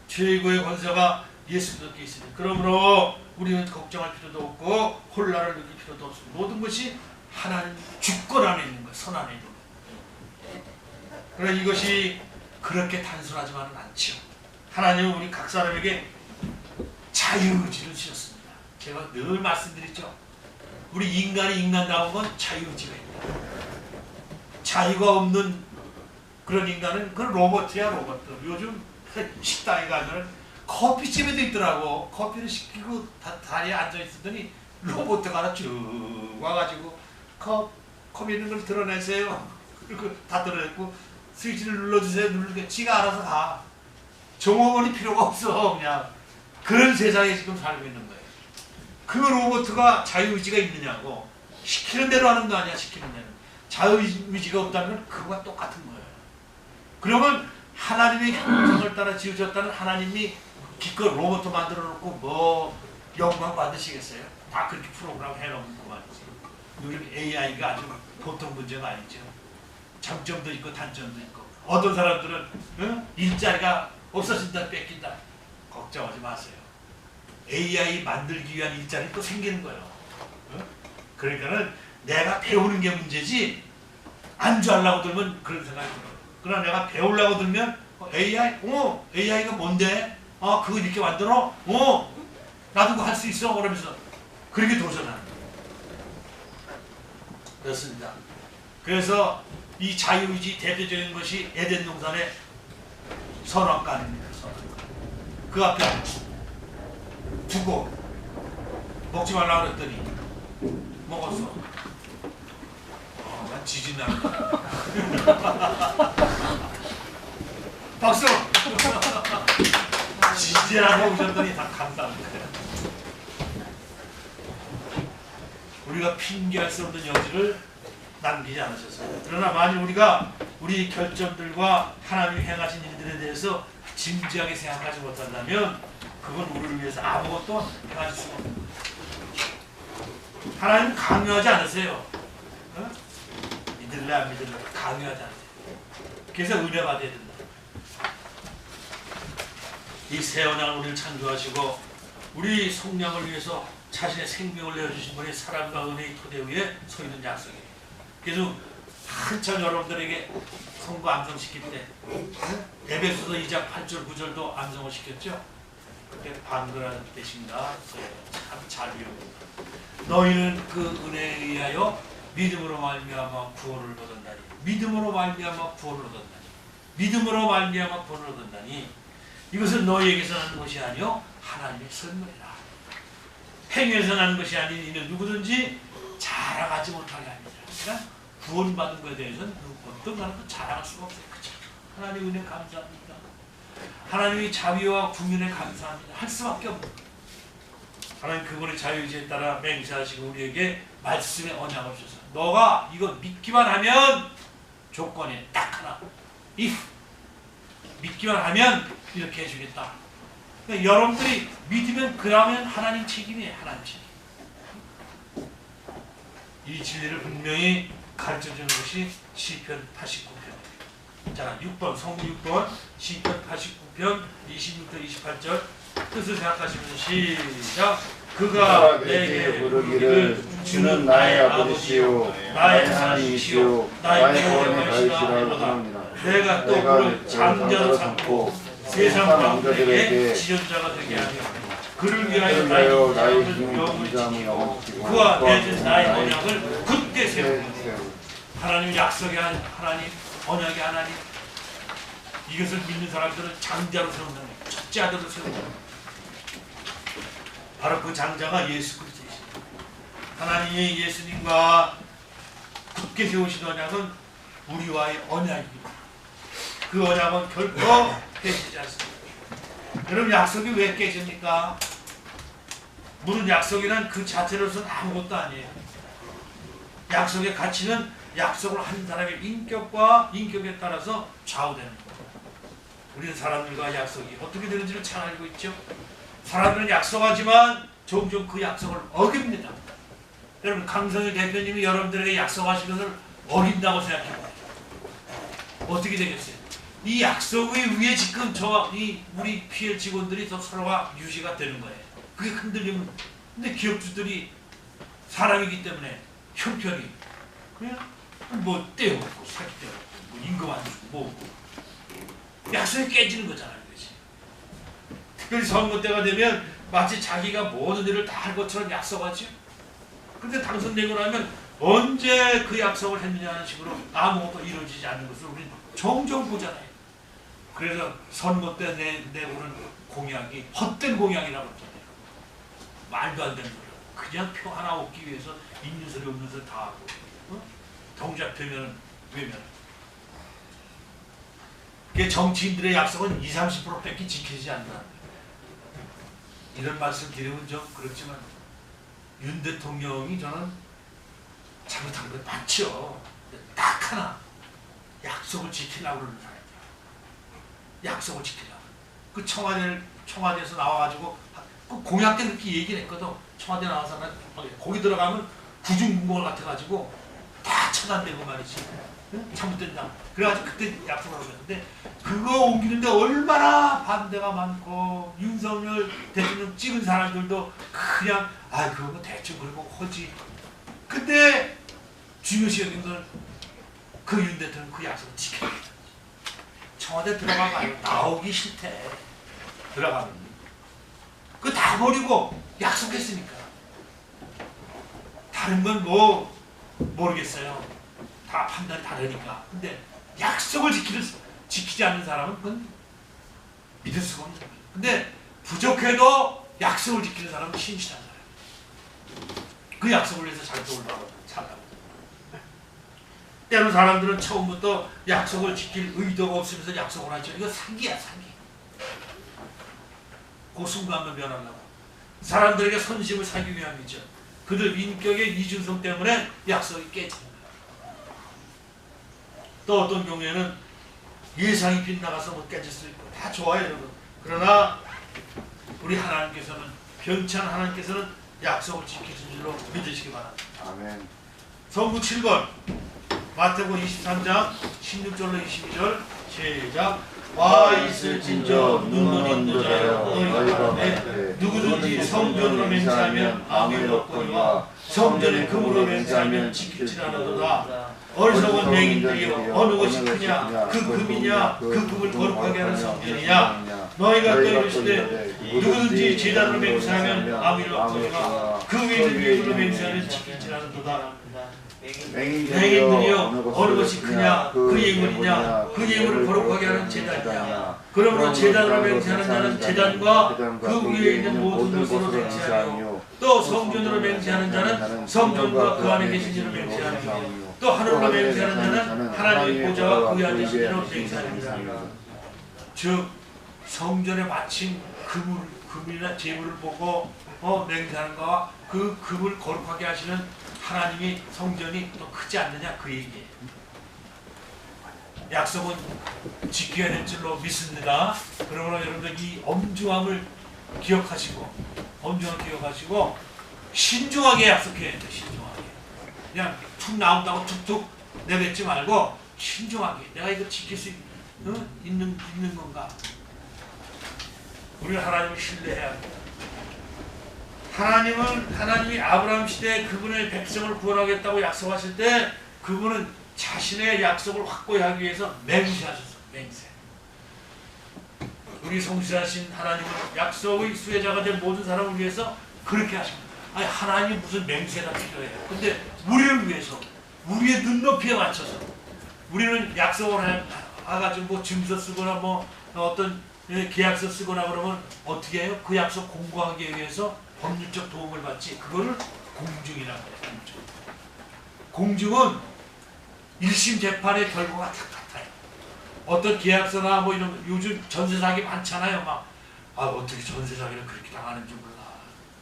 최고의 권세가 예수 그리스도께 있으니 그러므로 우리는 걱정할 필요도 없고 혼란을 느낄 필요도 없습니다. 모든 것이 하나님 주권 안에 있는 거예요. 선 안에 있는 거예요. 그러나 이것이 그렇게 단순하지만은 않죠. 하나님은 우리 각 사람에게 자유의지를 주셨습니다. 제가 늘 말씀드리죠. 우리 인간이 인간다운 건 자유의지가 있다. 자유가 없는 그런 인간은 그 로봇이야 로봇. 요즘 식당에 가면 커피집에도 있더라고. 커피를 시키고 다리에 앉아있으더니 로봇가 하나 쭉 와가지고 컵 있는 걸 드러내세요. 그리고 다 드러냈고 스위치를 눌러주세요. 누르게 지가 알아서 가. 종업원이 필요가 없어. 그냥 그런 세상에 지금 살고 있는 거예요. 그 로봇가 자유의지가 있느냐고. 시키는 대로 하는 거 아니야. 시키는 대로. 자유의지가 없다면 그거와 똑같은 거예요. 그러면 하나님의 형상을 따라 지으셨다는 하나님이 기껏 로봇도 만들어 놓고 뭐 영광 받으시겠어요? 다 그렇게 프로그램 해놓은 거 말이지. 요즘 AI가 아주 보통 문제가 아니죠. 장점도 있고 단점도 있고. 어떤 사람들은 일자리가 없어진다 뺏긴다. 걱정하지 마세요. AI 만들기 위한 일자리 또 생기는 거예요. 그러니까는 내가 배우는 게 문제지 안주하려고 들면 그런 생각이 들어요. 그러나 내가 배우려고 들면 AI? AI가 뭔데? 그거 이렇게 만들어? 나도 그거 할 수 있어? 그러면서 그렇게 도전하는 거예요. 그렇습니다. 그래서 이 자유의지 대표적인 것이 에덴 동산의 선악과입니다. 선악과. 그 앞에 두고 먹지 말라 그랬더니 먹었어. 난 지진나. 박수. 지지라고 오셨더니 다 감사합니다. 우리가 핑계할 수 없는 여지를 남기지 않으셨어요. 그러나 만일 우리가 우리 결정들과 하나님이 행하신 일들에 대해서 진지하게 생각하지 못한다면 그건 우리를 위해서 아무것도 행하실 수가 없습니다. 하나님 강요하지 않으세요. 어? 믿을래 안 믿을래 강요하지 않으세요. 그래서 은혜 받아야 된다. 이 새 언약을 우리를 창조하시고 우리 속량을 위해서 자신의 생명을 내어주신 분이 사랑과 은혜의 토대 위에 서 있는 약속이에요. 그래서 한참 여러분들에게 선거 암송시킬 때 에베소서 2장 8절 9절도 암송을 시켰죠. 그때 방글한 뜻입니다. 참 잘 외웁니다. 너희는 그 은혜에 의하여 믿음으로 말미암아 구원을 얻었나니 믿음으로 말미암아 구원을 얻었나니 믿음으로 말미암아 구원을 얻었나니 이것은 너희에게서 나는 것이 아니요 하나님의 선물이라. 행위에서 나는 것이 아닌 이는 누구든지 자랑하지 못하게 합니다. 그러니까 구원받은 것에 대해서는 어떤 사람도 자랑할 수가 없어요. 그렇죠? 하나님 은혜 감사합니다. 하나님의 자비와 국민에 감사합니다. 할 수밖에 없는. 하나님 그분의 자유의지에 따라 맹세하시고 우리에게 말씀의 언약을 주셔서 너가 이거 믿기만 하면 조건이 딱 하나. if 믿기만 하면 이렇게 해주겠다. 그러니까 여러분들이 믿으면 그러면 하나님 책임이에요. 하나님 책임. 이 진리를 분명히 가르쳐주는 것이 시편 89편. 자, 6번 성구 6번 시편 89편 26절 28절 뜻을 생각하시면서 시작. 그가 내게 부르기를 주는 나의 아버지시요 나의 하나님이시요 나의 구원의 가이시라 하노라. 내가 또 그를 장자로 삼고 세상 왕들에게 지존자가 되게 하며 그를 위하여 나의 영을 지키고 그와 맺은 나의 언약을 굳게 세우고. 하나님 약속의 하나님, 언약의 하나님, 이것을 믿는 사람들은 장자로 세운다는 거예요. 첫째 아들로 세운다는 거예요. 바로 그 장자가 예수 그리스도이십니다. 하나님이 예수님과 굳게 세우신 언약은 우리와의 언약입니다. 그 언약은 결코 깨지지 않습니다. 여러분 약속이 왜 깨집니까? 물은 약속이란 그 자체로서는 아무것도 아니에요. 약속의 가치는 약속을 한 사람의 인격에 따라서 좌우되는 거예요. 우리는 사람들과 약속이 어떻게 되는지를 잘 알고 있죠. 사람들은 약속하지만 종종 그 약속을 어깁니다. 여러분 강성일 대표님이 여러분들에게 약속하신 것을 어긴다고 생각해봐요. 어떻게 되겠어요? 이 약속 위에 지금 우리 PL 직원들이 더 서로가 유지가 되는 거예요. 그게 흔들리면 근데 기업주들이 사람이기 때문에 형편이 그냥 뭐 떼어먹고 사기 떼어먹고 뭐 임금 안 주고 뭐 약속이 깨지는 거잖아요. 그렇지? 특별히 선거 때가 되면 마치 자기가 모든 일을 다 할 것처럼 약속하죠. 근데 당선되고 나면 언제 그 약속을 했느냐는 식으로 아무것도 이루어지지 않는 것을 우리는 종종 보잖아요. 그래서 선거 때 내고는 공약이 헛된 공약이라고 했잖아요. 말도 안 되는 거예요. 그냥 표 하나 얻기 위해서 있는 소리 없는 소리 다 하고 경잡되면 외면. 그게 정치인들의 약속은 20-30%밖에 지키지 않는다. 이런 말씀 드리면 좀 그렇지만 윤 대통령이 저는 잘못한 건 맞죠. 딱 하나 약속을 지키려고 그러는 사람이야. 약속을 지키려고. 그 청와대에서 나와가지고 그 공약 때 그렇게 얘기를 했거든. 청와대 나와서 거기 들어가면 구중궁궐 같아가지고 다 차단되고 말이지. 응? 잘못된다. 그래가지고 그때 약속을 하고 했는데 그거 옮기는데 얼마나 반대가 많고 윤석열 대통령 찍은 사람들도 그냥 그거 대충 그리고 허지. 근데 중요시 여긴 건 그 윤 대통령 그 약속을 지켜야 돼. 청와대 들어가면 나오기 싫대. 들어가면 그거 다 버리고 약속했으니까. 다른 건 뭐 모르겠어요. 다 판단이 다르니까. 근데 약속을 지키지 않는 사람은 그건 믿을 수가 없는 거예요. 근데 부족해도 약속을 지키는 사람은 신실한 사람이에요. 그 약속을 위해서 장독을 찬다고. 때로 사람들은 처음부터 약속을 지킬 의도가 없으면서 약속을 하죠. 이거 사기야, 사기. 그 순간만 변하려고. 사람들에게 선심을 사기 위함이죠. 그들 인격의 이중성 때문에 약속이 깨집니다. 또 어떤 경우에는 예상이 빗나가서 못 깨질 수 있고 다 좋아요, 여러분. 그러나 우리 하나님께서는 변치한 하나님께서는 약속을 지키신 줄로 믿으시기 바랍니다. 아멘. 성구 7번 마태복음 23장 16절로 22절 시작. 와 있을진저 눈먼 인도자여 너희가 가라되 누구든지 성전으로 맹세하면 아무 일 없거니와 성전의 금으로 맹세하면 지키지 않아도다. 어리석은 맹인들이여 어느 것이 크냐 그 금이냐 그 금을 거룩하게 하는 성전이냐. 너희가 또 이르시되 누구든지 제단으로 맹세하면 아무 일 없거니와 그 위에 예물로 맹세하면 지키지 않아도다. 맹인들이여 어느 것이 크냐 그 예물이냐 그 예물을 거룩하게 하는 제단이냐. 그러므로 제단으로 맹세하는 자는 제단과 그 위에 있는 모든 것으로 맹세하며 또 성전으로 맹세하는 자는 성전과 그 안에 계신 이로 맹세하며 또 하늘로 맹세하는 자는 하나님의 보좌와 그 위에 앉으신 이로 맹세하느니라. 즉 성전에 바친 금이나 제물을 보고 맹세하는 것과 그 금을 거룩하게 하시는 하나님이 성전이 또 크지 않느냐 그 얘기예요. 약속은 지켜야 될 줄로 믿습니다. 그러므로 여러분들 이 엄중함을 기억하시고 신중하게 약속해야 돼요. 신중하게. 그냥 툭 나온다고 툭툭 내뱉지 말고 신중하게 내가 이거 지킬 수 있는 건가. 우리는 하나님을 신뢰해야 합니다. 하나님이 아브라함 시대에 그분의 백성을 구원하겠다고 약속하실 때 그분은 자신의 약속을 확고히 하기 위해서 맹세하셨어요. 맹세. 우리 성실하신 하나님은 약속의 수혜자가 된 모든 사람을 위해서 그렇게 하십니다. 아니 하나님 무슨 맹세가 필요해요. 근데 우리를 위해서 우리의 눈높이에 맞춰서 우리는 약속을 해가지고 뭐 증서 쓰거나 뭐 어떤 계약서 쓰거나 그러면 어떻게 해요? 그 약속 공고하기 위해서 법률적 도움을 받지. 그거를 공증이라고 해요. 공증은 1심 재판의 결과가 다 같아요. 어떤 계약서나 뭐 이런 요즘 전세 사기 많잖아요. 막 어떻게 전세 사기를 그렇게 당하는 줄 몰라.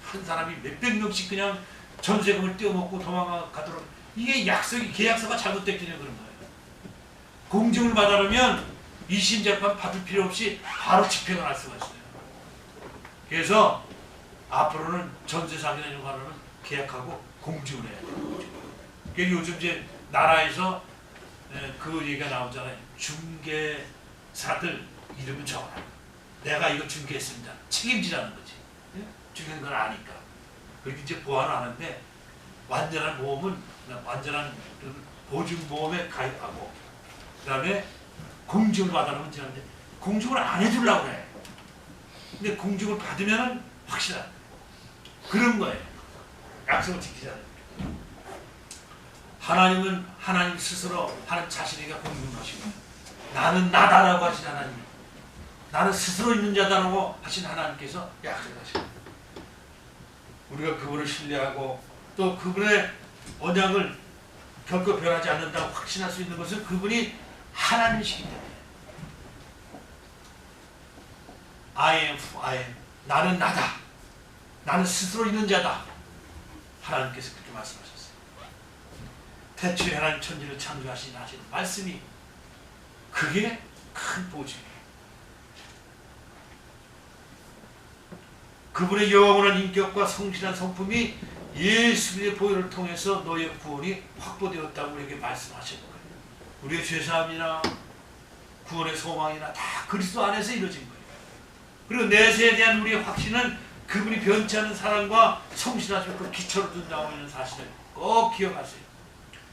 한 사람이 몇백 명씩 그냥 전세금을 떼어먹고 도망가도록. 이게 계약서가 잘못됐기 때문에 그런 거예요. 공증을 받으려면 2심 재판 받을 필요 없이 바로 집행을 할 수가 있어요. 그래서 앞으로는 전세 사기나 이런 거 하려면 계약하고 공증을 해야 돼요. 그러니까 요즘 이제 나라에서 그 얘기가 나오잖아요. 중개사들 이름을 적어라. 내가 이거 중개했습니다. 책임지라는 거지. 중개한 건 아니까. 그렇게 이제 보완을 하는데 완전한 보증보험에 가입하고 그 다음에 공증을 받아놓으면 되는데 공증을 안 해주려고 해. 근데 공증을 받으면 확실한 그런 거예요. 약속을 지키잖아요. 하나님은 하나님 스스로 하는 자신에게 공증하시고 나는 나다라고 하신 하나님, 나는 스스로 있는 자다라고 하신 하나님께서 약속하시고 우리가 그분을 신뢰하고 또 그분의 언약을 결코 변하지 않는다고 확신할 수 있는 것은 그분이 하나님이시기 때문에 I am who I am. 나는 나다. 나는 스스로 있는 자다. 하나님께서 그렇게 말씀하셨어요. 태초에 하나님 천지를 창조하신 말씀이 그게 큰 보증이에요. 그분의 영원한 인격과 성실한 성품이 예수님의 보혈을 통해서 너의 구원이 확보되었다고 우리에게 말씀하시는 거예요. 우리의 죄사함이나 구원의 소망이나 다 그리스도 안에서 이루어진 거예요. 그리고 내세에 대한 우리의 확신은 그분이 변치 않는 사랑과 성실하신 그 기초로 둔다고 하는 사실을 꼭 기억하세요.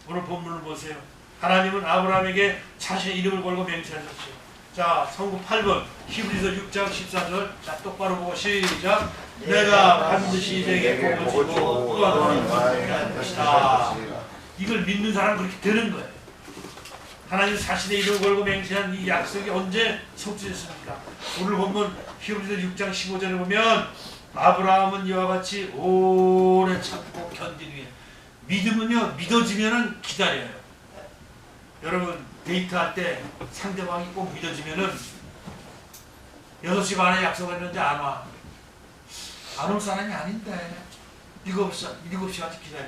오늘 본문을 보세요. 하나님은 아브라함에게 자신의 이름을 걸고 맹세하셨죠. 자, 성구 8번 히브리서 6장 14절. 자, 똑바로 보고 시작. 내가 반드시 내게 복을 주고 또한 너는 건강할 것이다. 이걸 믿는 사람은 그렇게 되는 거예요. 하나님 자신의 이름을 걸고 맹세한 이 약속이 언제 성취됐습니까? 오늘 보면 히브리서 6장 15절에 보면 아브라함은 이와 같이 오래 참고 견딘 후에 믿음은요 믿어지면은 기다려요. 여러분 데이트할 때 상대방이 꼭 믿어지면은 6시 반에 약속했는데 안 와. 안 올 사람이 아닌데 7시까지 기다려.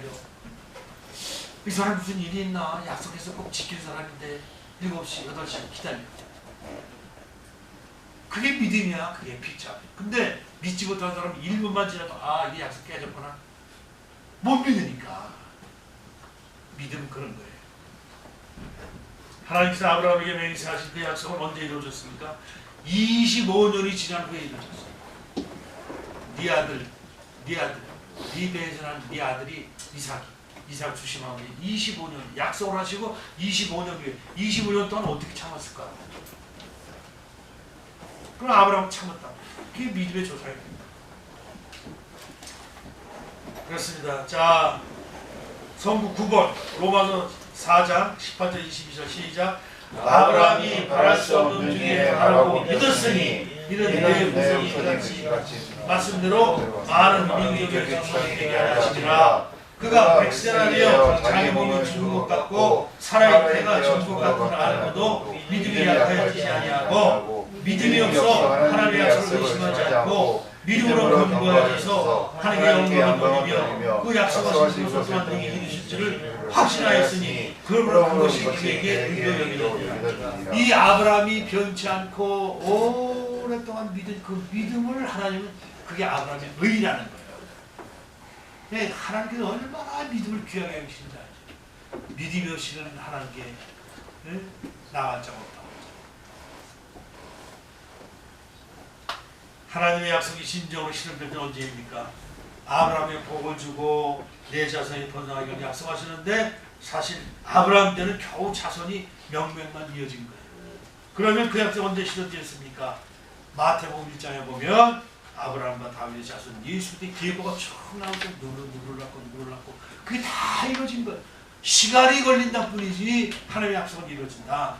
이 사람 무슨 일이 있나? 약속해서 꼭 지킬 사람인데 7시, 8시 기다려. 그게 믿음이야. 그게 피차. 근데 믿지 못한 사람은 1분만 지나도 이게 약속 깨졌구나. 못 믿으니까. 믿음은 그런 거예요. 하나님께서 아브라함에게 맹세하신 그 약속은 언제 이루어졌습니까? 25년이 지난 후에 이루어졌어요. 네 아들, 네 배에서 난 네 아들이 이삭 주심하고 25년 약속을 하시고 25년 후에 25년 동안 어떻게 참았을까? 그럼 아브라함은 참았다. 그게 믿음의 조사입니다. 그렇습니다. 자, 성구 9번 로마서 4장 18절 22절 시작. 아브라함이 바랄 수 없는 중에 바라고 믿었으니 이는 내 후손이 같이 말씀대로 많은 민족의 자손이 되게 하시니라. 그가 100세나 되어 자기 몸이 죽은 것 같고 살아있는 때가 죽은 것 같은 알고도 믿음이 약하여지지 아니하고 믿음이 없어 하나님의 약속을 의심하지 않고 믿음으로 견고하여져서 하나님의 영광을 누리며 그 약속하신 것을 또한 능히 이루실 줄을 확신하였으니 그러므로 그것이 그에게 의로움이라. 이 아브라함이 변치 않고 오랫동안 믿은 그 믿음을 하나님은 그게 아브라함의 의라는 거예요. 네, 하나님께서 얼마나 믿음을 귀하게 여기신다. 믿음이 없이는 하나님께 나갈 자가 없다. 하나님의 약속이 진정으로 실현될 때 언제입니까? 아브라함의 복을 주고 내 자손이 번성하기를 약속하시는데 사실 아브라함 때는 겨우 자손이 명맥만 이어진 거예요. 그러면 그 약속 언제 실현됐습니까? 마태복음 1장에 보면 아브라함과 다윗의 자손 예수 때 계보가 쭉 나오고 누를 낳고 그게 다 이루어진 거예요. 시간이 걸린다 뿐이지 하나님의 약속은 이루어진다.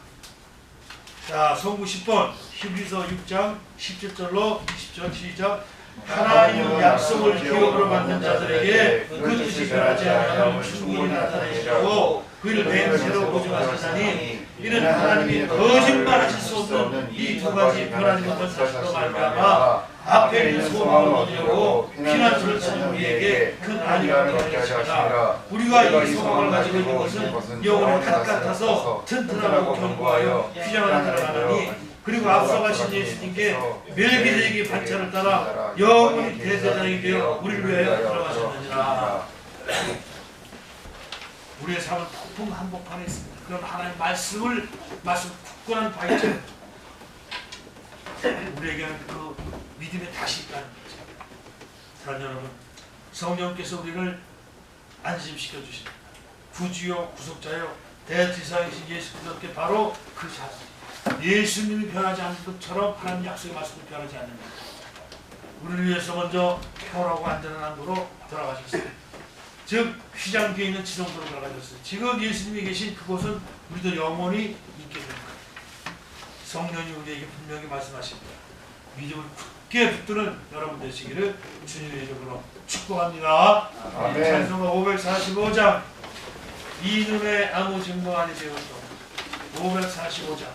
자, 성구 10번 히브리서 6장 17절로 20절 시작. 하나님은 약속을 기업으로 만든 자들에게 그 뜻이 변하지 않으면 충분히 나타내시고 그를 맹세로 보증하시다니 이는 하나님이 거짓말하실 수 없는 이 두 가지 변하지 못한 사실로 말미암아 앞에 있는 소망을 얻으려고 피난처를 찾는 우리에게 큰 안위함을 얻게 하시니라. 우리가 이 소망을 가지고 있는 것은 영원히 탑 같아서 튼튼하고 견고하여 휘장하는 들어가나니 그리고 앞서 가신 예수님께 멜기세덱의 반차를 따라 영원히 대제사장이 되어 우리를 위하여 들어가셨느니라. 우리의 삶은 폭풍 한복판에 있습니다. 그럼 하나님의 말씀 굳건한 바위처럼 우리에게는 그 믿음에 다시 있다는 거죠. 사랑하는 여러분, 성령께서 우리를 안심시켜 주십니다. 구주요 구속자요 대제사장이신 예수 그리스도께 바로 그 자세. 예수님이 변하지 않는 것처럼 하나님 약속의 말씀이 변하지 않는 것. 우리를 위해서 먼저 편하고 안전한 항구로 돌아가셨어요. 즉 휘장 뒤에 있는 지성도로 돌아가셨어요. 지금 예수님이 계신 그곳은 우리도 영원히 있게 될 거예요. 성령이 우리에게 분명히 말씀하십니다. 믿음을 굳게 붙드는 여러분 되시기를 주님의 이름으로 축복합니다. 아멘. 찬송가 545장 이 눈에 아무 증거 아니 되어도 545장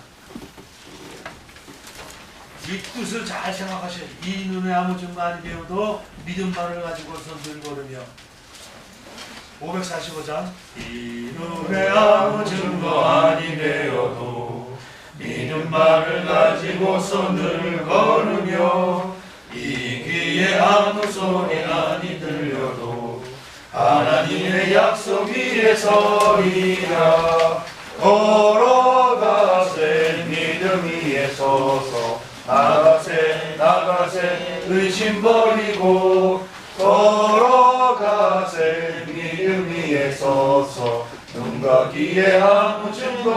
이 뜻을 잘 생각하셔야 돼요. 이 눈에 아무 증거 아니 되어도 믿음만을 가지고서 늘 걸으며 545장 이 눈에 아무 증거 아니 되어도 믿음만을 가지고서 늘 걸으며 이 귀에 아무 소리 아니 들려도 하나님의 약속 위에 서리라. 걸어가세 믿음 위에 서서 나가세 의심 버리고 걸어가세 믿음 위에 서서 눈과 귀에 아무 증거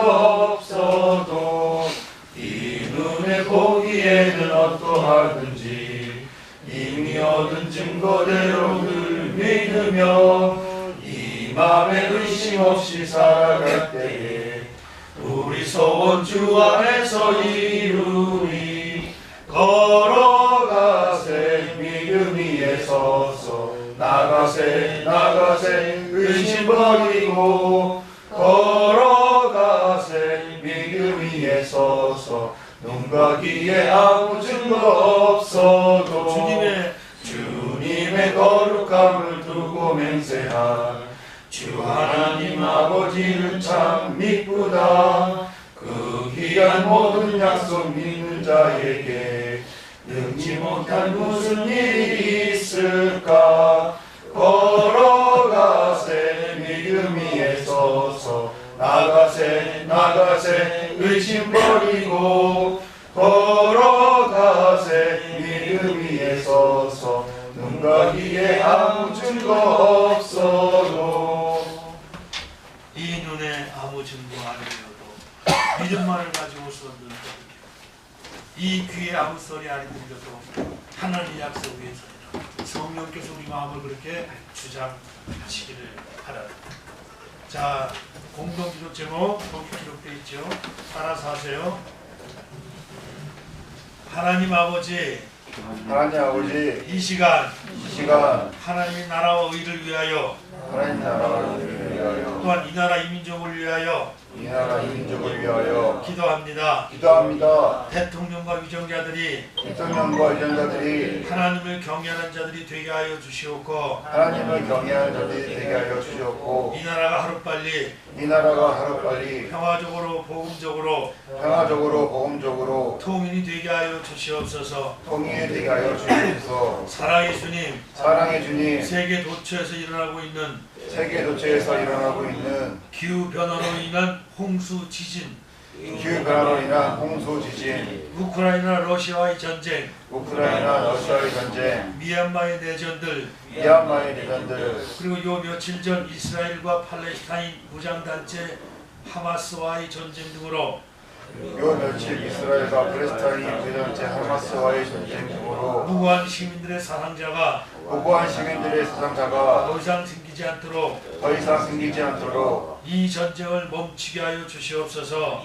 없어도 이 눈에 보기에는 어떠하든지 이미 얻은 증거대로 늘 믿으며 이 맘에 의심 없이 살아갈 때에 우리 소원 주 안에서 이루리. 걸어가세 믿음 위에 서서 나가세 나가세 의심 버리고 걸어가세 믿음 위에 서서 눈과 귀에 아무 증거 없어도 주님의 거룩함을 두고 맹세할 주 하나님 아버지는 참 미쁘다. 그 귀한 모든 약속 믿는 자에게 능지 못한 무슨 일이 있을까. 걸어가세 믿음 위에 서서 나가세 나가세 의심 버리고 걸어가세 믿음 위에 서서 눈과 귀에 아무 증거 없어도. 이 눈에 아무 증거 아니어도 믿음만을 가지고 선들 이 귀에 아무 소리 아니 들려도 하나님의 약속 위에서 성령께서 우리 마음을 그렇게 주장하시기를 바랍니다. 자, 공동기도 제목 거기 기록되어 있죠. 따라서 하세요. 하나님 아버지, 하나님 아버지, 이 시간 하나님의 나라와 의를 위하여 하나님 나라를 위하여 또한 이 나라 이민족을 위하여 이 나라 이민족을 위하여 기도합니다. 대통령과 위정자들이 대통령과 위정자들이 하나님을 경외하는 자들이 되게 하여 주시옵고 하나님을 경외하는 자들이 되게 하여 주시옵고 이 나라가 하루빨리 평화적으로 복음적으로 통일이 되게 하여 주시옵소서. 통일이 되게 하여 주시옵소서. 사랑의 주님, 세계 도처에서 일어나고 있는 기후 변화로 인한 홍수 지진, 우크라이나 러시아의 전쟁, 미얀마의 내전들, 그리고 요 며칠 전 이스라엘과 팔레스타인 무장단체 하마스와의 전쟁 등으로 무고한 시민들의 사상자가 더 이상 생기지 않도록 이 전쟁을 멈추게 하여 주시옵소서.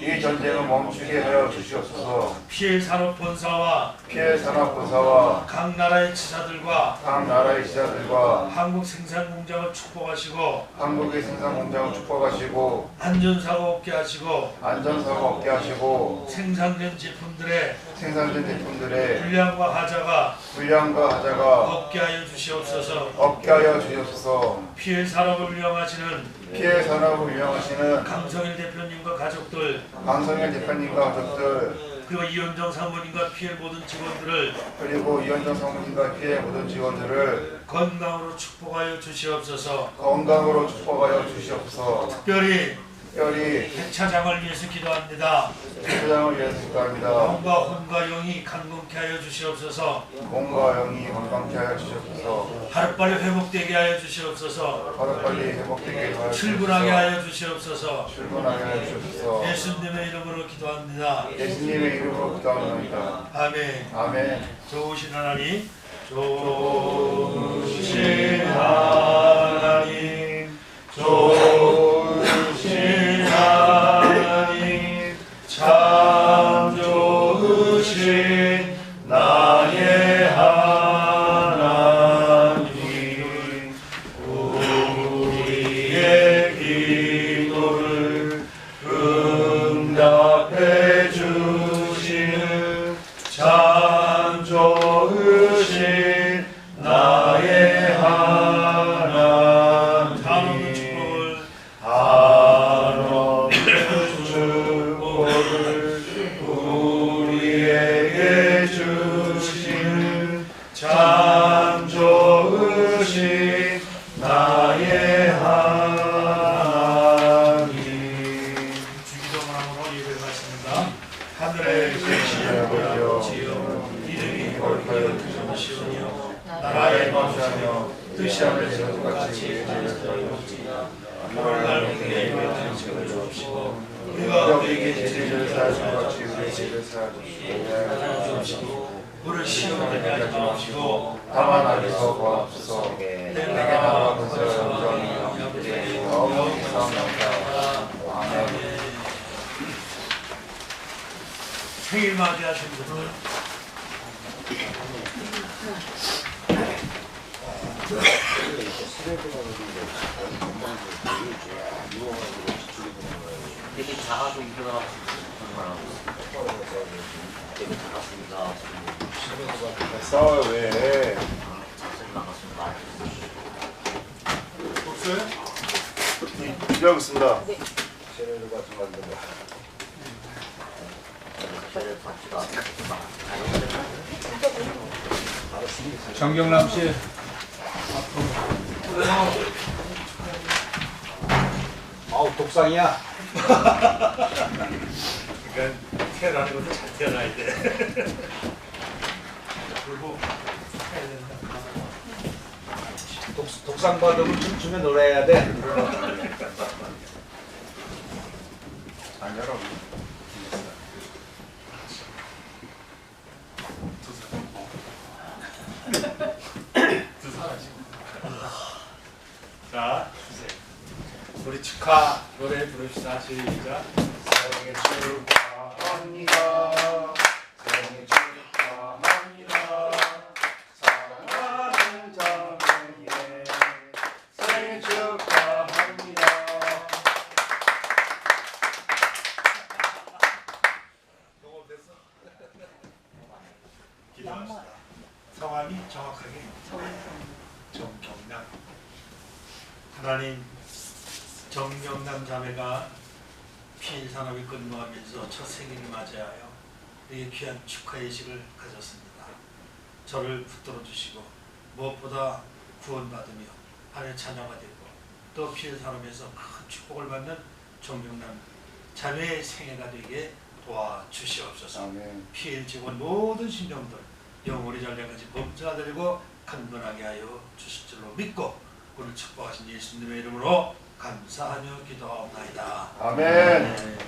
피해 산업 본사와 각 나라의 지사들과 한국 생산 공장을 축복하시고 안전사고 없게 하시고 생산된 제품들의 불량과 하자가 없게 하여 주시옵소서. 피해 산업을 운영하시는 강성일 대표님과 가족들, 그리고 이현정 사모님과 피해 모든 직원들을 건강으로 축복하여 주시옵소서. 특별히 백차장을 위해서 기도합니다. 몸과 혼과 영이 강건케 하여 주시옵소서. 하루빨리 회복되게 하여 주시옵소서. 출근하게 하여 주시옵소서. 예수님의 이름으로 기도합니다. 아멘. 좋으신 하나님, 참 좋으신 나의 하나님, 우리의 기도를 응답해 주시는 참 좋으신 나의 하나님, 우리에게 주시는 참 좋으신 나의 하나님. 주기도문으로 예배를 마칩니다. 하늘에 계신 아버지여, 이름이 거룩하여 주시옵시며 나라의 마음하며 뜻이 하늘에서 같이 이루어지이다. 오늘날 우리에게 일용할 양식을 주옵시고 우리가 우리에게 죄를 사하신 것 같이 우리의 죄를 사하시옵시고 우리를 시험에 하지 마옵시고 다만 악에서 구하옵소서. 내게 나와 근세와 영광이 아버지의 감사합니다. 아멘. 생일 맞이하신 분들 되게 작아서 일어나고 정말 되게 작았습니다. 싸워요 왜? 자세히 나갔습니다. 없어요? 준비하고 있습니다. 저를 받지도 않았지만 정경남 씨. 아우 독상이야. 그러니까 태어나는 것도 잘 태어나야 돼. 그리고 해야 된다. 독상 받으면 춤추며 놀아야 돼. 안 열어. 자, 주세요. 우리 축하 노래 부릅시다. 시작. 생일 축하합니다. 생일 축하합니다. 사랑하는 자매의 생일 축하합니다. 녹음됐어? 기도합시다. 성함이 정확하게 정경남. 하나님, 정경남 자매가 피해 산업에 근무하면서 첫 생일을 맞이하여 이 귀한 축하 예식을 가졌습니다. 저를 붙들어 주시고 무엇보다 구원받으며 하나님의 자녀가 되고 또 피해 산업에서 큰 축복을 받는 정경남 자매의 생애가 되게 도와주시옵소서. 아멘. 피해를 지고 모든 신령들 영원히 전례까지 범죄가 되고 강건하게 하여 주실 줄로 믿고 오늘 축복하신 예수님의 이름으로 감사하며 기도하옵나이다. 아멘.